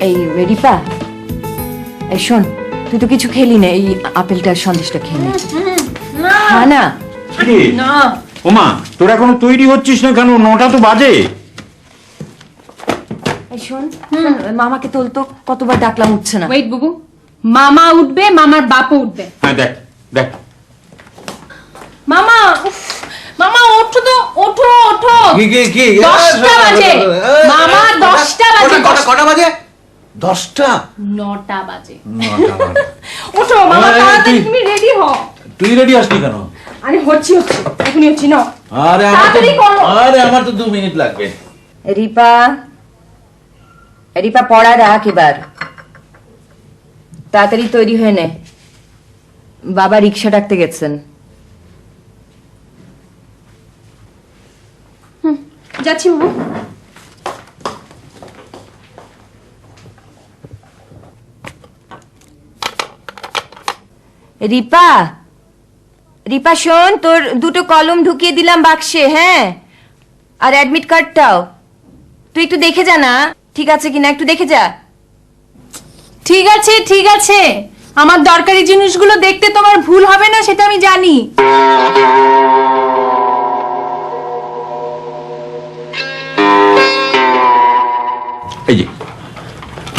এই রিপা, এই শোন, তুই তো কিছু খেলি না, এই আপেলটা সন্দেশটা খেয়ে নে। খা না। ওমা, তোর এখনো তৈরি হচ্ছিস না কেন? 9টা তো বাজে। এই শোন, মামাকে তোলতো, কতবার ডাকলাম উঠছে না। ওয়েট বুবু, মামা উঠবে, মামার বাপও উঠবে। হ্যাঁ দেখ দেখ। মামা, মামা ওঠো তো, ওঠো ওঠো। কি 10টা বাজে মামা, 10টা বাজে। কটা বাজে? 10টা? 9টা বাজে। 9টা বাজে। ওঠো মামা, তাড়াতাড়ি তুমি রেডি হও। তুই রেডি আসলি কেন? আরে হচ্ছি, এখনই হচ্ছি না। আরে আমার তো 2 মিনিট লাগবে। রিপা, রিপা পড়া রাখ এবার, তাড়াতাড়ি তৈরি হয়ে নে, বাবা রিক্সা ডাকতে গেছেন। যাচ্ছি বাবু। রিপা, রিপা শোন, তোর 2টো কলম ঢুকিয়ে দিলাম বাক্সে, হ্যাঁ, আর অ্যাডমিট কার্ডটাও তুই একটু দেখে যা না, ঠিক আছে কিনা একটু দেখে যা। ঠিক আছে ঠিক আছে, আমার দরকারি জিনিসগুলো দেখতে তোমার ভুল হবে না, সেটা আমি জানি। এই যে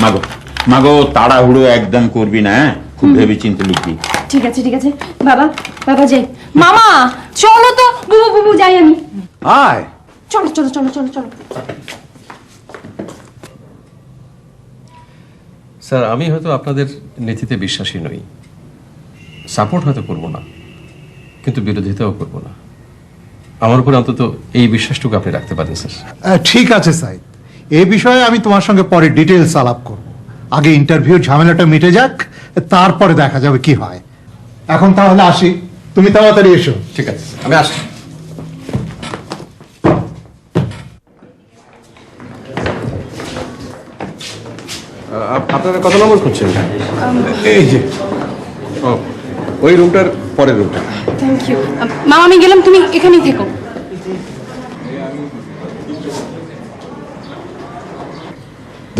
মাগো, মাগো তাড়াহুড়ো একদম করবি না, হ্যাঁ, খুব ভেবে চিন্তে লিখবি। ঠিক আছে ঠিক আছে বাবা, বাবা যাই। মামা চলো তো, বুবু বুবু যাই আমি। আয়। চলো চলো চলো চলো চলো। স্যার, আমি হয়তো আপনাদের নীতিতে বিশ্বাসী নই, সাপোর্ট হয়তো করব না, কিন্তু বিরোধিতাও করব না। আমার উপর অন্তত এই বিশ্বাসটুকু আপনি রাখতে পারেন স্যার। ঠিক আছে সাইদ, এই বিষয়ে আমি তোমার সঙ্গে পরে ডিটেলস আলাপ করব। আগে ইন্টারভিউ ঝামেলাটা মিটে যাক, তারপরে দেখা যাবে কি হয়। এখন তাহলে আসি, তুমি তাড়াতাড়ি এসো। ঠিক আছে, আমি আসছি। আপনারা কত নম্বর করছেন? এই যে ও, ওই রুমটার পরের রুমটা। থ্যাংক ইউ মামা, আমি গেলাম, তুমি এখানেই থেকো।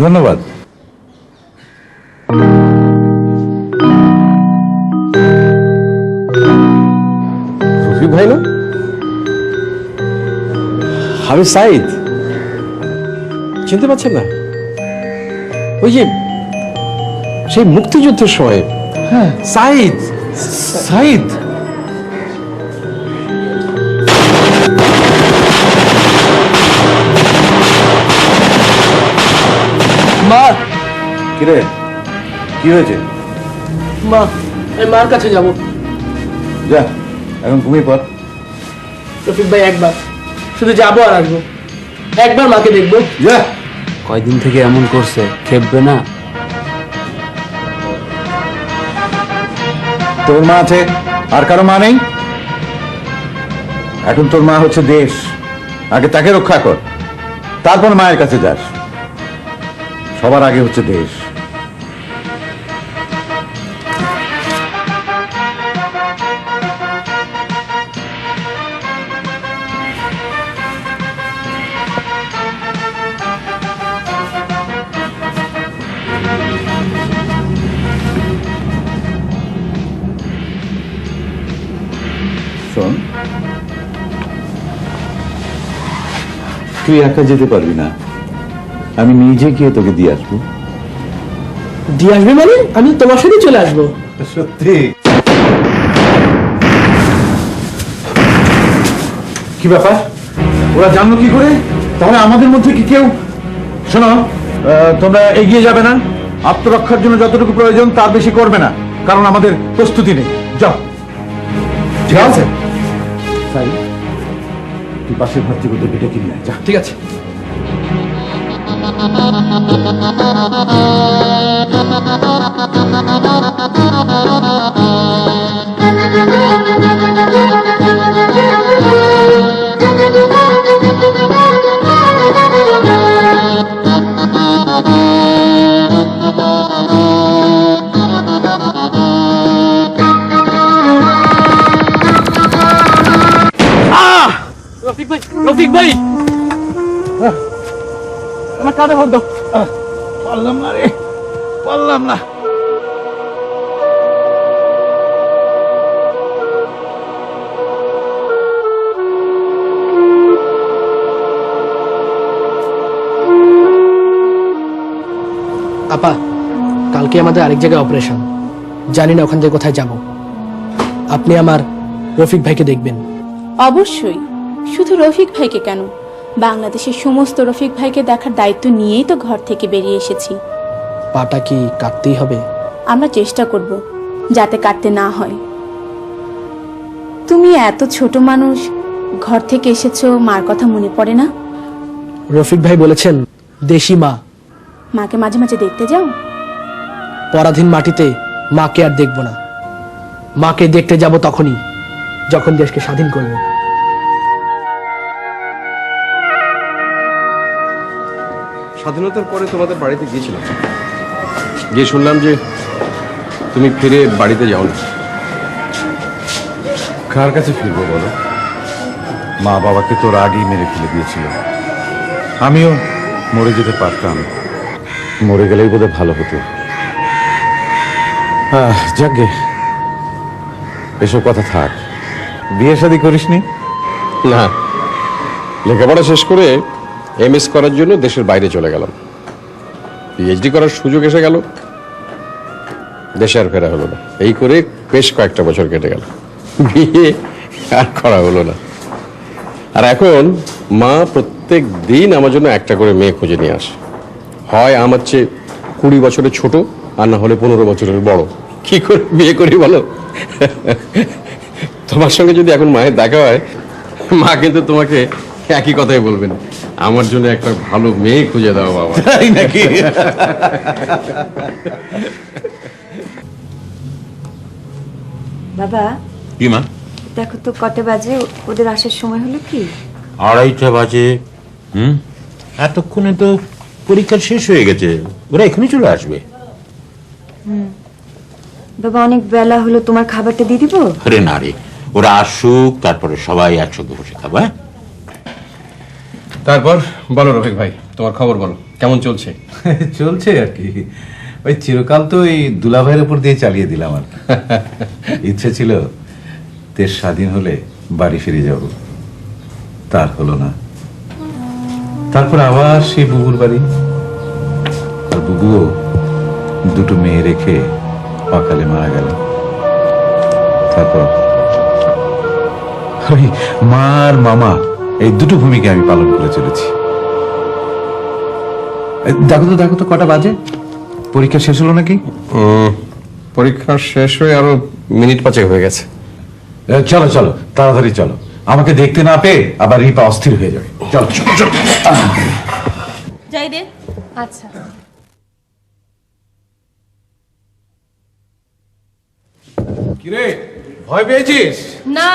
ধন্যবাদ। রফিক ভাই না? আমি সাইদ, চিনতে পারছেন না? ওই যে সেই মুক্তিযুদ্ধের সময়। হ্যাঁ, সাইদ। সাইদ মা, কিরে, কি হয়েছে? মা, আমি মার কাছে যাব। যা, এখন ঘুমিয়ে পড়। রফিক ভাই, একবার শুধু যাবো আর আসবো, একবার মাকে দেখবো। যা। কয়দিন থেকে এমন করছে, খেপবে না? তোর মা আছে, আর কারো মা নেই? এখন তোর মা হচ্ছে দেশ, আগে তাকে রক্ষা কর, তারপর মায়ের কাছে যাস। সবার আগে হচ্ছে দেশ। শোন, তুই একা যেতে পারবি না, আমি নিজে গিয়ে তোকে দিয়ে আসবো। দিয়ে আসবে মানে? আমি তোমার সাথে চলে আসবো। সত্যি? কি ব্যাপার, ওরা জানলো কি করে? তাহলে আমাদের মধ্যে কি কেউ... শোনো, তোমরা এগিয়ে যাবে না, আত্মরক্ষার জন্য যতটুকু প্রয়োজন তার বেশি করবে না, কারণ আমাদের প্রস্তুতি নেই। যাও। ঠিক আছে, তুই পাশের ঘর থেকে ওদেরকে ডেকে নিয়ে আয়, যা। ঠিক আছে। রফিক ভাই, আমার কাঁধে হাত দাও। পারলাম না রে, পারলাম না। আপা, কালকে আমাদের আরেক জায়গায় অপারেশন, জানি না ওখান থেকে কোথায় যাব। আপনি আমার রফিক ভাইকে দেখবেন। অবশ্যই, শুধু রফিক ভাইকে কেন, বাংলাদেশের সমস্ত রফিক ভাইকে দেখার দায়িত্ব নিয়েই তো ঘর থেকে বেরিয়ে এসেছি। পাটা কি কাটতেই হবে? আমরা চেষ্টা করব যাতে কাটতে না হয়। তুমি এত ছোট মানুষ, ঘর থেকে এসেছো, মার কথা মনে পড়ে না? রফিক ভাই বলেছেন দেশি মা। মাকে মাঝে মাঝে দেখতে যাও? পরাধীন মাটিতে মাকে আর দেখব না। মাকে দেখতে যাব তখনই যখন দেশকে স্বাধীন করব। স্বাধীনতার পরে তোমাদের বাড়িতে গিয়েছিলাম, গিয়ে শুনলাম যে তুমি ফিরে বাড়িতে যাও না। কার কাছে ফিরবো বলো? মা বাবাকে তোর আগেই মেরে ফেলে দিয়েছিল। আমিও মরে যেতে পারতাম, মরে গেলেই বোধহয় ভালো হতো। যাকে এসব কথা থাক। বিয়ে শাদী করিসনি? না, লেখাপড়া শেষ করে MS করার জন্য দেশের বাইরে চলে গেলাম। PhD করার সুযোগ এসে গেল, দেশে আর ফেরা হলো না। এই করে বেশ কয়েকটা বছর কেটে গেল, বিয়ে আর করা হলো না। আর এখন মা প্রত্যেক দিন আমার জন্য একটা করে মেয়ে খুঁজে নিয়ে আসে, হয় আমার চেয়ে 20 বছরের ছোট, আর না হলে 15 বছরের বড়। কি করে বিয়ে করি বলো? তোমার সঙ্গে যদি এখন মায়ের দেখা হয়, মা কিন্তু তোমাকে একই কথাই বলবেন, আমার জন্য একটা ভালো মেয়ে খুঁজে দাও বাবা। তাই নাকি? বাবা, কি মা? দেখো তো কটা বাজে, ওদের আসার সময় হলো কি? 2:30 বাজে। এতক্ষণে তো পরীক্ষা শেষ হয়ে গেছে, ওরা এখনই চলে আসবে। বাবা, অনেক বেলা হলো, তোমার খাবারটা দিয়ে দিব? আরে না রে, ওরা আসুক, তারপরে সবাই একসঙ্গে বসে খাবো। হ্যাঁ, তারপর বলো রফিক ভাই, তোমার খবর বলো, কেমন চলছে? চলছে আর কি। ওই চিরকাল তো এই দুলাভাইয়ের উপর দিয়ে চালিয়ে দিলাম আর কি। ইচ্ছে ছিল দেশ স্বাধীন হলে বাড়ি ফিরে যাব, তার হলো না। তারপর আবার সেই বুবুর বাড়ি, আর বুবুও দুটো মেয়ে রেখে অকালে মারা গেল। তারপর ওই মা আর মামা, এই দুটো ভূমিকা আমি পালন করে চলেছি। দেখো তো কটা বাজে, পরীক্ষা শেষ হলো নাকি? পরীক্ষা শেষ হয়ে আরো মিনিট 5 হয়ে গেছে। চলো চলো, তাড়াতাড়ি চলো, আমাকে দেখতে না পেয়ে আবার রিপা অস্থির হয়ে যাবে। চলো চলো চলো। যাই রে। আচ্ছা, কিরে, ভয় পেয়েছিস? না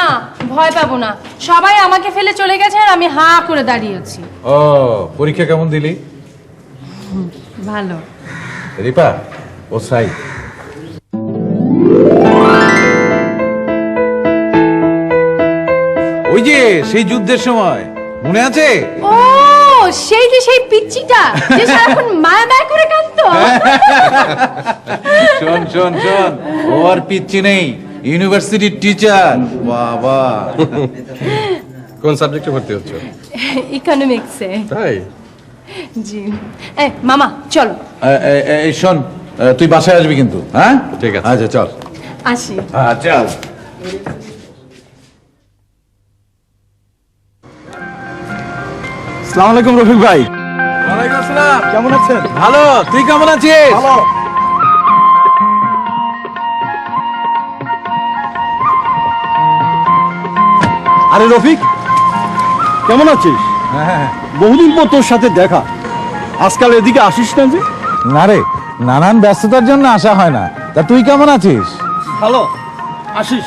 ভয় পাবো না, সবাই আমাকে ফেলে চলে গেছে আর আমি হাঁ করে দাঁড়িয়ে আছি। ও, পরীক্ষা কেমন দিলি? ভালো। রিপা, ও সাই। ওই যে সেই যুদ্ধের সময়, মনে আছে? ও, সেই পিচ্চিটা যে সারাক্ষণ মায়া মায়া করে কাঁদতো। শোন শোন শোন, ও আর পিচ্ছি নেই, ইউনিভার্সিটির টিচার। বাবা, কোন সাবজেক্টে ভর্তি হচ্ছে? ইকোনমিক্সে। তাই? জি। মামা চলো। এই শোন, তুই বাসায় আসবি কিন্তু, হ্যাঁ? ঠিক আছে। আচ্ছা চল। আসি। চল। আসসালামু আলাইকুম রফিক ভাই। ওয়ালাইকুম আসসালাম। কেমন আছেন? ভালো, তুই কেমন আছিস? ভালো। আরে রফিক, কেমন আছিস? হ্যাঁ, বহুদিন পর তোর সাথে দেখা, আজকাল এদিকে আসিস না যে? না রে, নানান ব্যস্ততার জন্য আসা হয় না। তা তুই কেমন আছিস? ভালো, আসিস।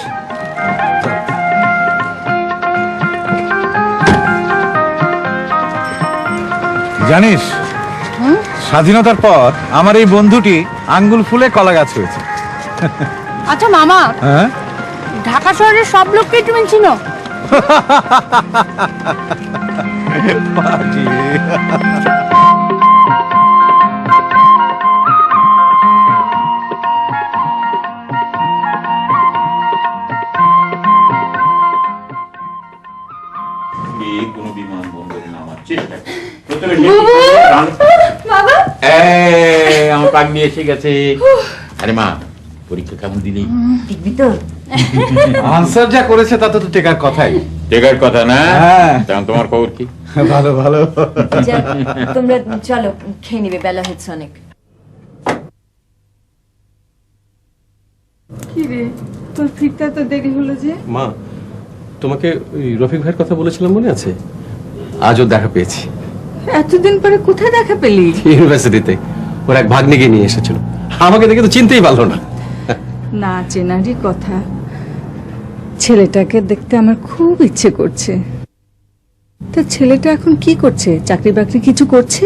জানিস, স্বাধীনতার পর আমার এই বন্ধুটি আঙ্গুল ফুলে কলা গাছ হয়েছে। আচ্ছা মামা, হ্যাঁ, ঢাকা শহরের সব লোককেই তুমি চিনো? পাটি। ভাগ্নি এসে গেছে। আরে মা, পরীক্ষা কেমন দিলি? দেখবি তো? আনসার যা করেছে তাতে তো টেকার কথাই। টেকার কথা না? হ্যাঁ। তেমন তোমার খবর কি? ভালো ভালো। যাক, তোমরা চলো, খেয়ে নিবে, বেলা হচ্ছে অনেক। কি রে, তোর ফিরতে তো দেরি হলো যে? মা, তোমাকে ওই রফিক ভাইয়ের কথা বলেছিলাম, মনে আছে? আজও দেখা পেয়েছি। এতদিন পরে কোথায় দেখা পেলি? ইউনিভার্সিটিতে ওর এক ভাগ্নিকে নিয়ে এসেছিল। আমাকে দেখে তো চিনতেই পারলো না। না চেনারই কথা। ছেলেটাকে দেখতে আমার খুব ইচ্ছে করছে। তা ছেলেটা এখন কি করছে? চাকরি বাকরি কিছু করছে?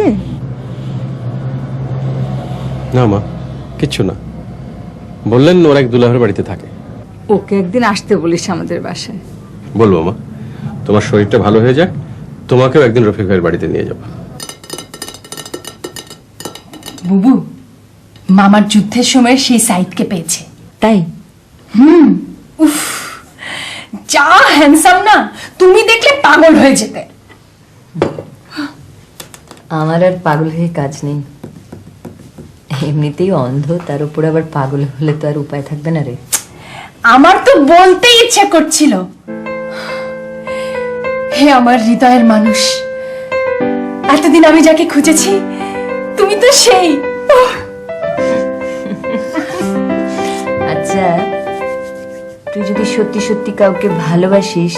না মা, কিচ্ছু না। বললেন ওর এক দুলাভাইয়ের বাড়িতে থাকে। ওকে একদিন আসতে বলিস আমাদের বাসায়। বলবো মা, তোমার শরীরটা ভালো হয়ে যাক, তোমাকেও একদিন রফিক ভাইয়ের বাড়িতে নিয়ে যাবো। বুবু, মামার যুদ্ধের সময় সেই সাইদকে পেয়েছে। তাই? উফ, যা হ্যান্ডসাম না, তুমি দেখলে পাগল হয়ে যেতে। আমার আর পাগল হয়ে কাজ নেই, এমনিতেই অন্ধ, তার উপর আবার পাগল হলে তো আর উপায় থাকবে না রে। আমার তো বলতেই ইচ্ছা করছিল, হে আমার হৃদয়ের মানুষ, এতদিন আমি যাকে খুঁজেছি তুমি তো সেই। আচ্ছা, তুই যদি সত্যি সত্যি কাউকে ভালোবাসিস,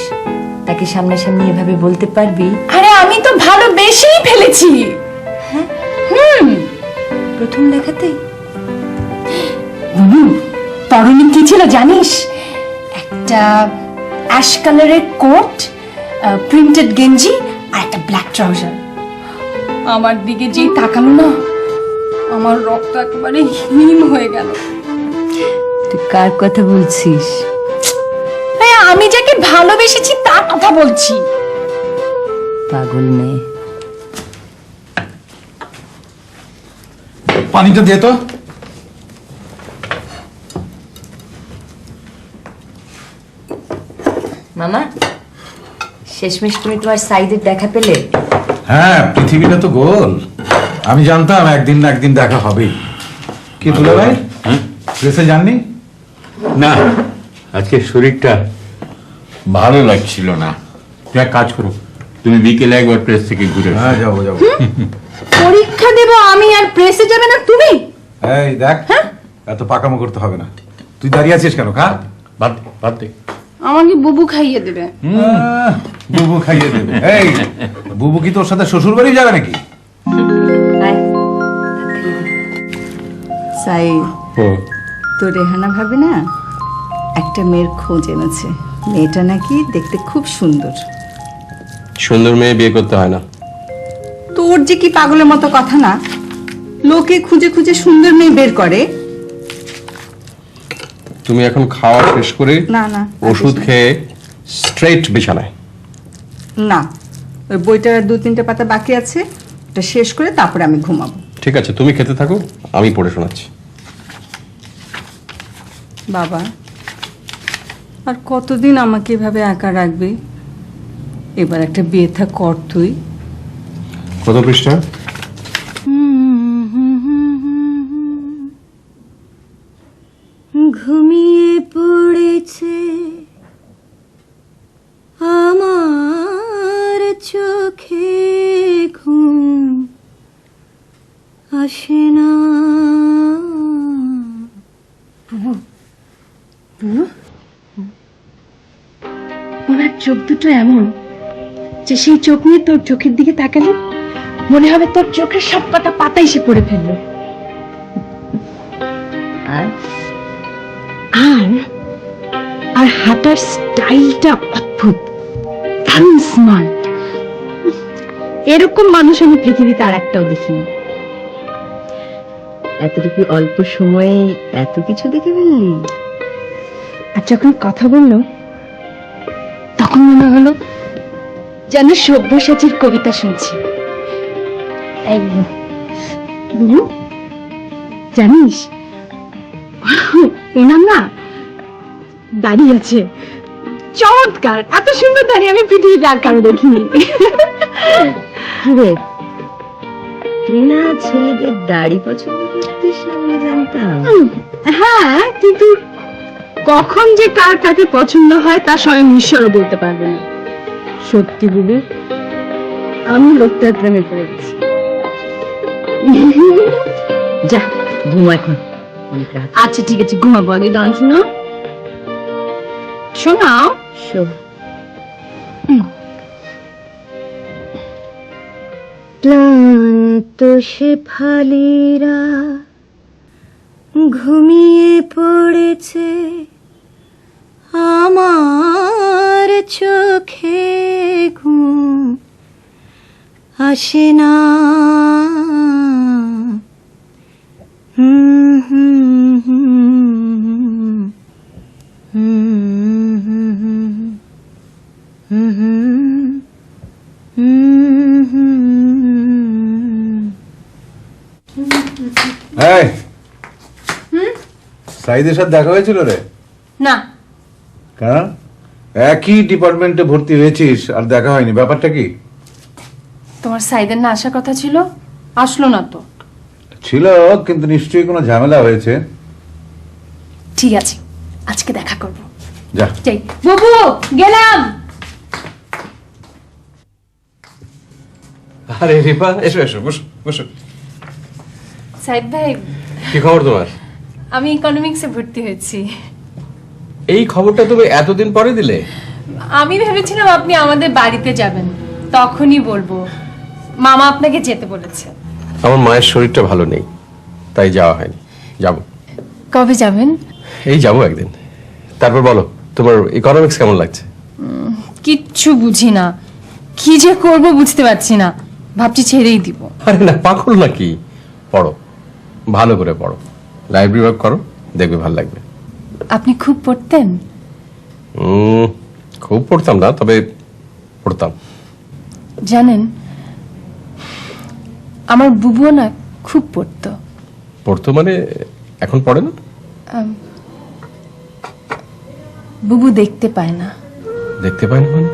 তাকে সামনাসামনি এভাবে বলতে পারবি? আরে আমি তো ভালোবেসেই ফেলেছি। প্রথম দেখাতেই? পরনে কি ছিল জানিস? একটা অ্যাশ কালারের কোট, প্রিন্টেড গেঞ্জি আর একটা ব্ল্যাক ট্রাউজার। আমার দিকে যেই তাকালো না, আমার রক্ত একেবারে হিম হয়ে গেল। তুই কার কথা বলছিস? আমি যাকে ভালোবেসেছি তার কথা বলছি। পাগল মেয়ে। পানিটা দিয়ে তো। মামা, শেষমেশ তুমি তোমার সাইদের দেখা পেলে? হ্যাঁ, পৃথিবীটা তো গোল। আমি জানতাম একদিন না একদিন দেখা হবেই। কি দুলা ভাই, প্রেসে যাননি? না, আজকে শরীরটা ভালো লাগছিল না। তুমি এক কাজ করো, তুমি বিকেলে একবার প্রেস থেকে ঘুরে এসো। হ্যাঁ, যাবো যাবো। পরীক্ষা দেব আমি, আর প্রেসে যাবে না তুমি? এই দেখ, এত পাকামো করতে হবে না। তুই দাঁড়িয়ে আছিস কেন? খা। বাদ দে, বাদ দে। আমাকে বুবু খাইয়ে দেবে। বুবু খাইয়ে দেবে? এই বুবু কি তোর সাথে শ্বশুর বাড়ি যাবে নাকি? সাইদ, তো রেহানা ভাবে না একটা মেয়ের খোঁজ এনেছে। মেয়েটা নাকি দেখতে খুব সুন্দর। সুন্দর মেয়ে বিয়ে করতে হয় না। তোর যে কি পাগলের মতো কথা না, লোকে খুঁজে খুঁজে সুন্দর মেয়ে বের করে। তুমি এখন খাওয়া শেষ করে না না, ওষুধ খেয়ে স্ট্রেট বিছানায়। না, ওই বইটার আর 2-3টে পাতা বাকি আছে, ওটা শেষ করে তারপরে আমি ঘুমাবো। ঠিক আছে, তুমি খেতে থাকো, আমি পড়ে শোনাচ্ছি। বাবা, আর কতদিন আমাকে এভাবে একা রাখবি? এবার একটা বিয়ে থা কর তুই। কত পৃষ্ঠা? ঘুমিয়ে পড়েছে আমার চোখে, ঘুম আসে না। ওনার চোখ দুটো এমন যে সেই চোখ নিয়ে তোর চোখের দিকে তাকালে মনে হবে তোর চোখের সব কটা পাতা এসে পড়ে ফেললো। আর আর আর হাঁটার স্টাইলটা অদ্ভুত, দারুণ স্মার্ট। এরকম মানুষ আমি পৃথিবীতে আর একটাও দেখিনি। এতটুকু অল্প সময়ে এত কিছু দেখে ফেললি? আর যখন কথা বললো তখন মনে হলো যেন সব্যসাচীর কবিতা শুনছি। জানিস, ওনার না দাড়ি আছে, চমৎকার। এত সুন্দর দাড়ি আমি পৃথিবীতে আর কারো দেখিনি। তুই না ছেলেদের দাড়ি পছন্দ করতিস আমি জানতাম। হ্যাঁ, কিন্তু কখন যে কার কাকে পছন্দ হয় তা স্বয়ং ঈশ্বরও বলতে পারবে না। সত্যি বুবি, আমি লোকটার প্রেমে পড়ে গেছি। যা ঘুমা এখন। আচ্ছা ঠিক আছে, ঘুমাবো, আগে গান শোনাও। শোনাও। ক্লান্ত শেফালিরা ঘুমিয়ে পড়েছে, আমার চোখে ঘুম আসে না। এই, সাইদের সাথে দেখা হয়েছিল রে? না, কেন? একই ডিপার্টমেন্টে ভর্তি হয়েছিস আর দেখা হয়নি, ব্যাপারটা কি? তোমার সাইদের না আসার কথা ছিল, আসলো না তো। ছিল, কিন্তু নিশ্চয়ই কোনো ঝামেলা হয়েছে। ঠিক আছে, আজকে দেখা করব। যা। যাই। বুবু, গেলাম। আরে রিপা, এসো এসো, বসো বসো। সাইদ ভাই, কি খবর তোমার? আমি ইকোনমিক্সে ভর্তি হয়েছি। এই খবরটা তুমি এতদিন পরে দিলে? আমি ভেবেছিলাম আপনি আমাদের বাড়িতে যাবেন, তখনই বলবো। মামা আপনাকে যেতে বলেছে। আমার মায়ের শরীরটা ভালো নেই, তাই যাওয়া হয়নি। যাব। কবে যাবেন? এই যাবো একদিন। তারপর বলো, তোমার ইকোনমিক্স কেমন লাগছে? কিচ্ছু বুঝি না, কি যে করব বুঝতে পারছি না, ভাবছি ছেড়েই দিব। আরে না, পাগল নাকি? পড়ো, ভালো করে পড়ো, লাইব্রেরি ওয়ার্ক করো, দেখবে ভালো লাগবে। আপনি খুব পড়তেন? খুব পড়তাম না, তবে পড়তাম। জানেন, আমার বুবুও না খুব পড়তো। পড়তো মানে এখন পড়ে না? বুবু দেখতে পায় না। দেখতে পায় না মানে?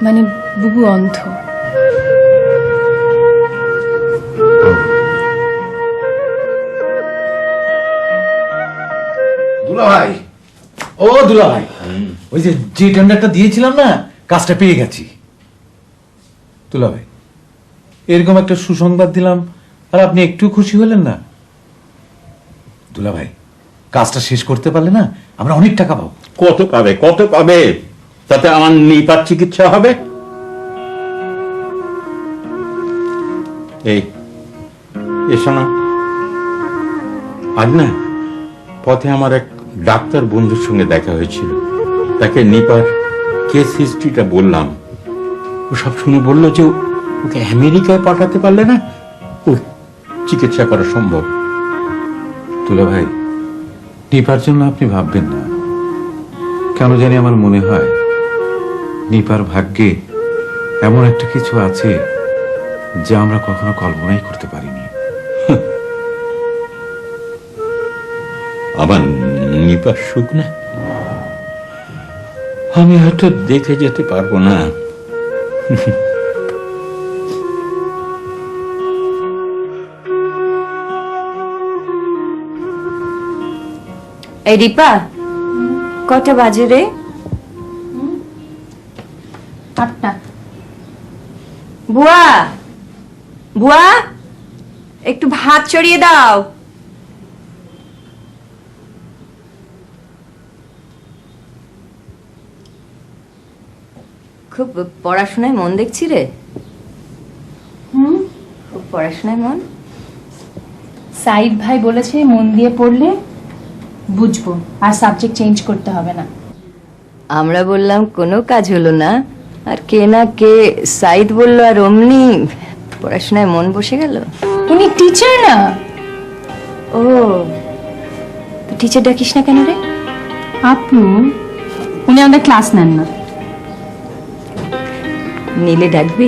মানে বুবু অন্ধ। দুলাভাই, ও দুলাভাই, ওই যে টেন্ডারটা দিয়েছিলাম না, কাজটা পেয়ে গেছি। দুলাভাই, এরকম একটা সুসংবাদ দিলাম আর আপনি একটু খুশি হলেন না? দুলাভাই, কাজটা শেষ করতে পারলে না আমরা অনেক টাকা পাবো। কত পাবে, কত পাবে? তাতে আমার নিপাত চিকিৎসা হবে। এই এসো না, আজ না পথে আমার এক ডাক্তার বন্ধুর সঙ্গে দেখা হয়েছিল। তাকে নিপার কেস হিস্ট্রিটা বললাম। ও সব শুনে বললো যে ওকে আমেরিকায় পাঠাতে পারলে না ও চিকিৎসা করা সম্ভব। দুলাভাই, নিপার জন্য আপনি ভাববেন না। কেন জানি আমার মনে হয় নিপার ভাগ্যে এমন একটা কিছু আছে যা আমরা কখনো কল্পনাই করতে পারিনি। আমার নিপার সুখ না আমি হয়তো দেখে যেতে পারবো না। এই রিপা, কটা বাজে রে? 8টা। বুয়া, বুয়া, একটু ভাত চড়িয়ে দাও। খুব পড়াশোনায় মন দেখছি রে। খুব পড়াশোনায় মন। সাইদ ভাই বলেছে মন দিয়ে পড়লে বুঝবো, আর সাবজেক্ট চেঞ্জ করতে হবে না। আমরা বললাম কোনো কাজ হলো না, আর কে না কে সাইদ বললো, আর অমনি পড়াশোনায় মন বসে গেল। উনি টিচার না। ও, টিচার ডাকিস না কেন রে? আপু, উনি আমাদের ক্লাস নেন না। নিলে ডাকবি?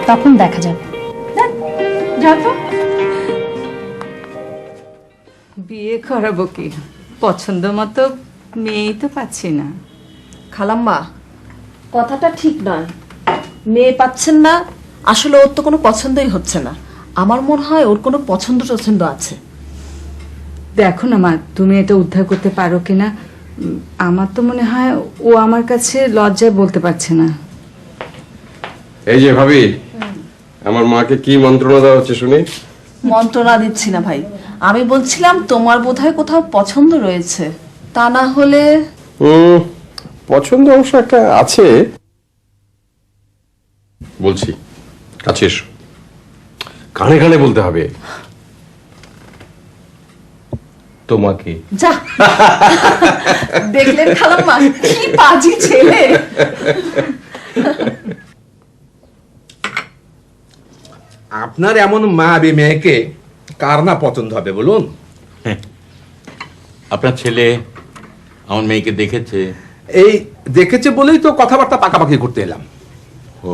তখন দেখা যাবে। যাও তো। বিয়ে করাবো কি, পছন্দ মতো মেয়েই তো পাচ্ছি না। খালাম্মা, কথাটা ঠিক নয়। মেয়ে পাচ্ছেন না, আসলে ওর তো কোনো পছন্দই হচ্ছে না। আমার মনে হয় ওর কোনো পছন্দ টছন্দ আছে। দেখো না মা, তুমি এটা উদ্ধার করতে পারো কিনা। আমার তো মনে হয় ও আমার কাছে লজ্জায় বলতে পারছে না। এই যে ভাবি, আমার মাকে কি মন্ত্রণা দেওয়া হচ্ছে শুনি। মন্ত্রণা দিচ্ছি না ভাই, আমি বলছিলাম তোমার বোধহয় কোথাও পছন্দ রয়েছে, তা না হলে। পছন্দ অবশ্য একটা আছে, বলছি কাছে এসো, কানে কানে বলতে হবে। তোমাকে। যা দেখলেন খালাম্মা, কি পাজি ছেলে। আপনার এমন মায়াবী মেয়েকে কার না পছন্দ হবে বলুন? আপনার ছেলে আমার মেয়েকে দেখেছে? এই দেখেছে বলেই তো কথাবার্তা পাকাপাকি করতে এলাম। ও,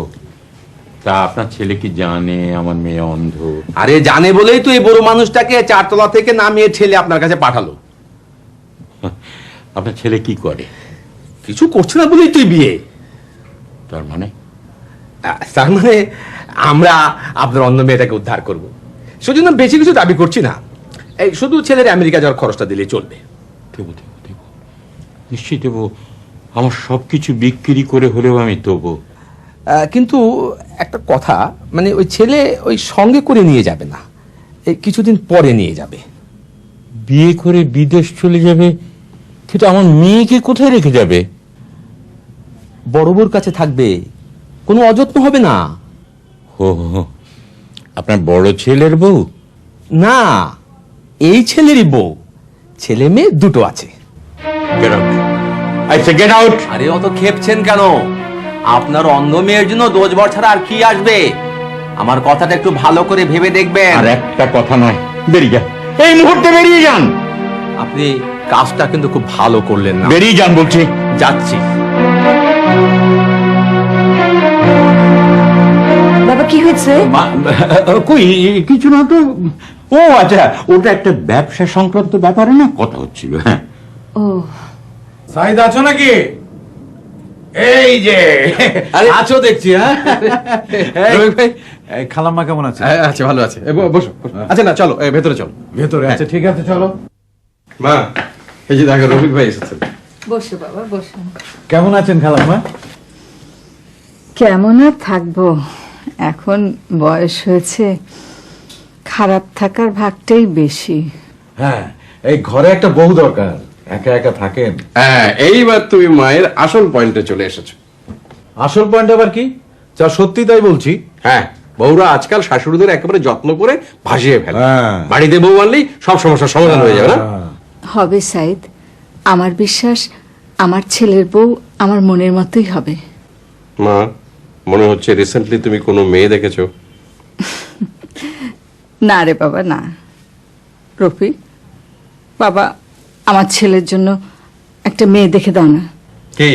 তা আপনার ছেলে কি জানে আমার মেয়ে অন্ধ? আরে জানে বলেই তো এই বড় মানুষটাকে 4 তলা থেকে নামিয়ে ঠেলে আপনার কাছে পাঠালো। আপনার ছেলে কি করে? কিছু করছে না বলেই তুই বিয়ে। তার মানে? তার মানে আমরা আপনার অন্য মেয়েটাকে উদ্ধার করব। সেজন্য বেশি কিছু দাবি করছি না, এই শুধু ছেলের আমেরিকা যাওয়ার খরচটা দিলেই চলবে। দেবো দেবো দেবো, নিশ্চয়ই দেবো। আমার সবকিছু বিক্রি করে হলেও আমি দেবো। কিন্তু একটা কথা, মানে ওই ছেলে ওই সঙ্গে করে নিয়ে যাবে না, এই কিছুদিন পরে নিয়ে যাবে। বিয়ে করে বিদেশ চলে যাবে, কিন্তু আমার মেয়েকে কোথায় রেখে যাবে? বড় বউর কাছে থাকবে, কোনো অযত্ন হবে না। ও, আপনার বড় ছেলের বউ? না, এই ছেলেরই বউ। ছেলে মেয়ে দুটো আছে। আরে অত খেপছেন কেন? আপনার অন্ধ মেয়ের জন্য দোষবর ছাড়া আর কি আসবে? আমার কথাটা একটু ভালো করে ভেবে দেখবেন। আর একটা কথা নয়, বেরিয়ে যান, এই মুহূর্তে বেরিয়ে যান। আপনি কাজটা কিন্তু খুব ভালো করলেন না। বেরিয়ে যান বলছি। যাচ্ছি। বাবা কি হয়েছে? কই কিছু না তো। ও আচ্ছা, ওটা একটা ব্যবসা সংক্রান্ত ব্যাপারে না কথা হচ্ছিল। হ্যাঁ। ও সাইদ আছো নাকি? এই যে আছো দেখছি। হ্যাঁ ভাই, খালাম্মা কেমন আছে? আচ্ছা, ভালো আছে। বসো। আচ্ছা না, চলো ভেতরে চলো। ভেতরে আছে, ঠিক আছে চলো। মা, এই যে দেখো রফিক ভাই এসেছেন। বসো বাবা, বসো। কেমন আছেন খালাম্মা? কেমন আর থাকবো, এখন বয়স হয়েছে, খারাপ থাকার ভাগটাই বেশি। হ্যাঁ, এই ঘরে একটা বউ দরকার, একা একা থাকেন। হ্যাঁ, এইবার তুমি মায়ের আসল পয়েন্টে চলে এসেছো। আসল পয়েন্ট আবার কি? যা সত্যি তাই বলছি। হ্যাঁ, বউরা আজকাল শাশুড়িদের একেবারে যত্ন করে ভাসিয়ে ফেলে। হ্যাঁ। বাড়িতে বউ আনলেই সব সমস্যার সমাধান হয়ে যাবে না? হবে সাইদ, আমার বিশ্বাস আমার ছেলের বউ আমার মনের মতোই হবে। মা, মনে হচ্ছে রিসেন্টলি তুমি কোনো মেয়ে দেখেছো। না রে বাবা, না। রফিক বাবা, আমার ছেলের জন্য একটা মেয়ে দেখে দাও না। কি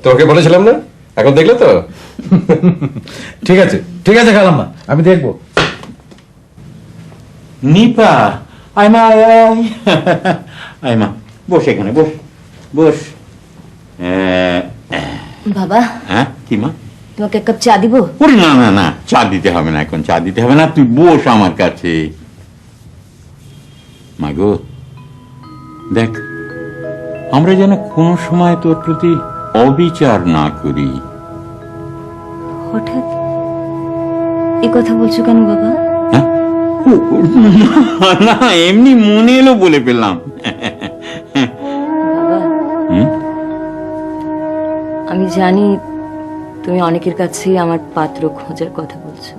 তোকে বলেছিলাম না? এখন দেখলে তো। ঠিক আছে, ঠিক আছে খালাম্মা, আমি দেখবো। নিপা, আইমা, আইমা, বস এখানে, বস বস। বাবা, হ্যাঁ কি মা? তোমাকে এক কাপ চা দিব? ওরে না না না, চা দিতে হবে না, এখন চা দিতে হবে না, তুই বস আমার কাছে। মাগো দেখ, আমরা যেন কোনো সময় তোর প্রতি অবিচার না করি। হঠাৎ এ কথা বলছো কেন বাবা? না, এমনি মনে এলো বলে পেলাম। বাবা, আমি জানি তুমি অনেকের কাছেই আমার পাত্র খোঁজার কথা বলছো।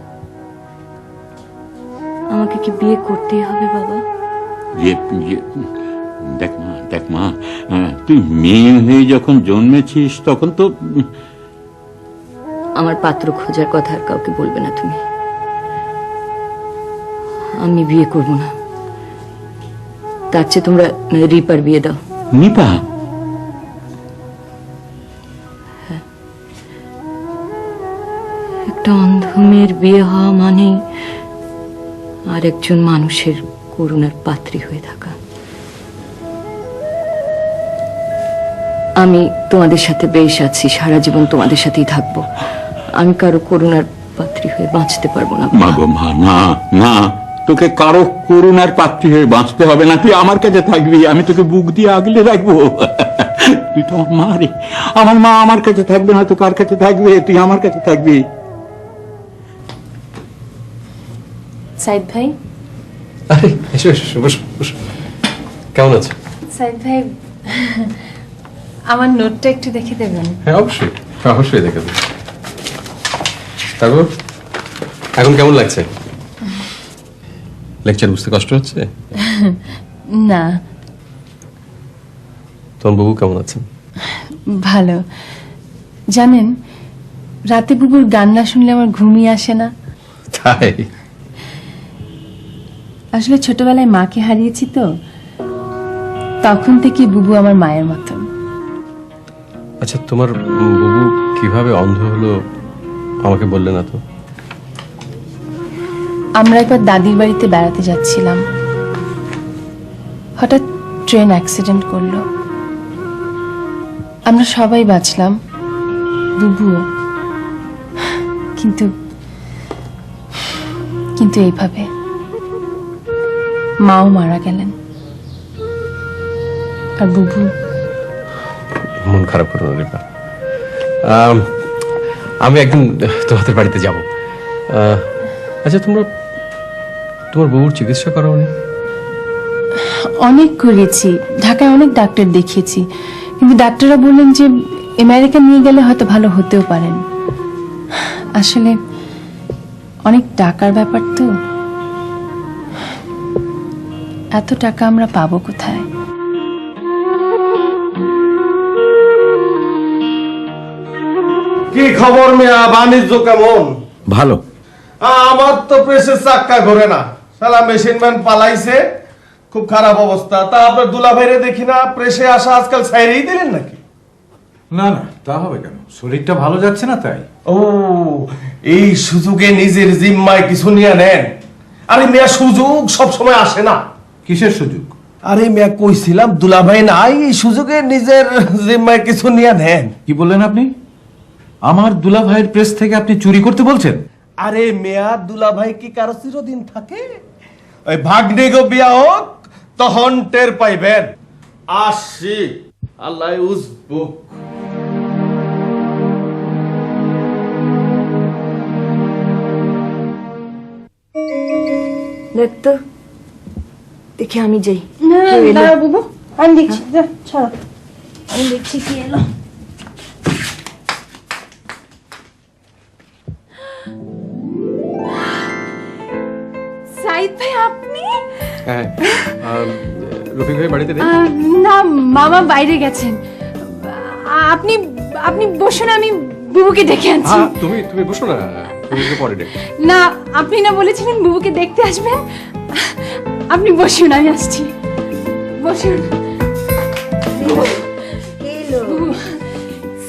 আমাকে কি বিয়ে করতেই হবে বাবা? দেখ মা, তুই মেয়ে হয়ে যখন জন্মেছিস তখন তো। আমার পাত্র খোঁজার কথা আর কাউকে বলবে না তুমি। আমি বিয়ে করব না, তার চেয়ে তোমরা রিপার বিয়ে দাও। নিপা? একটা অন্ধ মেয়ের বিয়ে হওয়া মানে আর একজন মানুষের করুণার পাত্রী হয়ে থাকা। আমি তোমাদের সাথে বেশ আছি, সারা জীবন তোমাদের সাথেই থাকবো। আমি কারো করুণার পাত্রী হয়ে বাঁচতে পারবো না। মা গো মা, না না, তোকে কারো করুণার পাত্রী হয়ে বাঁচতে হবে না, তুই আমার কাছে থাকবি, আমি তোকে বুক দিয়ে আগলে রাখবো। তুই তো আমার মা রে, আমার মা আমার কাছে থাকবে না তো কার কাছে থাকবে? তুই আমার কাছে থাকবি। সাইদ ভাই, আরে এসো এসো, বসো বসো। কেমন আছো? সাইদ ভাই, আমার নোটটা একটু দেখে দেবেন? হ্যাঁ অবশ্যই, অবশ্যই দেখে দেবো। তারপর এখন কেমন লাগছে? লেকচার বুঝতে কষ্ট হচ্ছে? না, তোমার বাবু কেমন আছেন? ভালো। জানেন, রাতে বুবুর গান না শুনলে আমার ঘুমই আসে না। তাই? আসলে ছোটবেলায় মাকে হারিয়েছি তো, তখন থেকে বুবু আমার মায়ের মতন। আচ্ছা, তোমার বাবু কিভাবে অন্ধ হলো আমাকে বললে না তো? আমরা একবার দাদির বাড়িতে বেড়াতে যাচ্ছিলাম, হঠাৎ ট্রেন অ্যাক্সিডেন্ট করলো। আমরা সবাই বাঁচলাম, বুবুও। কিন্তু কিন্তু এইভাবে মাও মারা গেলেন, আর বুবু। মন খারাপ করো না রিপা, আমি একদিন তোমাদের বাড়িতে যাব। আচ্ছা, তোমার বউর চিকিৎসা করাওনি? অনেক করেছি, ঢাকায় অনেক ডাক্তার দেখিয়েছি, কিন্তু ডাক্তাররা বললেন যে আমেরিকা নিয়ে গেলে হয়তো ভালো হতেও পারেন। আসলে অনেক টাকার ব্যাপার তো, এত টাকা আমরা পাবো কোথায়? কি খবর মিয়া, বাণিজ্য কেমন? ভালো। আমার তো প্রেসের চাক্কা ঘোরে না, শালা মেশিন ম্যান পালাইছে, খুব খারাপ অবস্থা। তা আপনার দুলাভাইরে দেখি না প্রেসে আসা আজকাল ছাইরেই দিলেন নাকি? না না, তা হবে কেন, শরীরটা ভালো যাচ্ছে না তাই। ও, এই সুযোগে নিজের জিম্মায় কিছু নিয়ে নেন। আরে মিয়া, সুযোগ সব সময় আসে না। কিসের সুযোগ? আরে মিয়া, কইছিলাম দুলাভাই নাই, এই সুযোগে নিজের জিম্মায় কিছু নিয়ে নেন। কি বললেন আপনি? আমার দুলা ভাইয়ের প্রেস থেকে আপনি চুরি করতে বলছেন? আরে মিয়া, দুলাভাই কি কারো চিরদিন থাকে? ওই ভাগ্নে গো বিয়া হোক, তখন টের পাইবেন। আসি, আল্লাহ উজবুক। দেখ তো, দেখি আমি যাই। না বুবু, আমি দেখছি, ছাড়ো, আমি দেখছি কি এলো। সাইদ ভাই, আপনি? হ্যাঁ, রফিক ভাই বাড়িতে নেই? না, মামা বাইরে গেছেন। আপনি আপনি বসুন, আমি বুবুকে ডেকে আনছি। তুমি বসো না, তুমি পরে ডেকে। না, আপনি না বলেছিলেন বুবুকে দেখতে আসবেন? আপনি বসুন, আমি আসছি। বসুন। বুবু,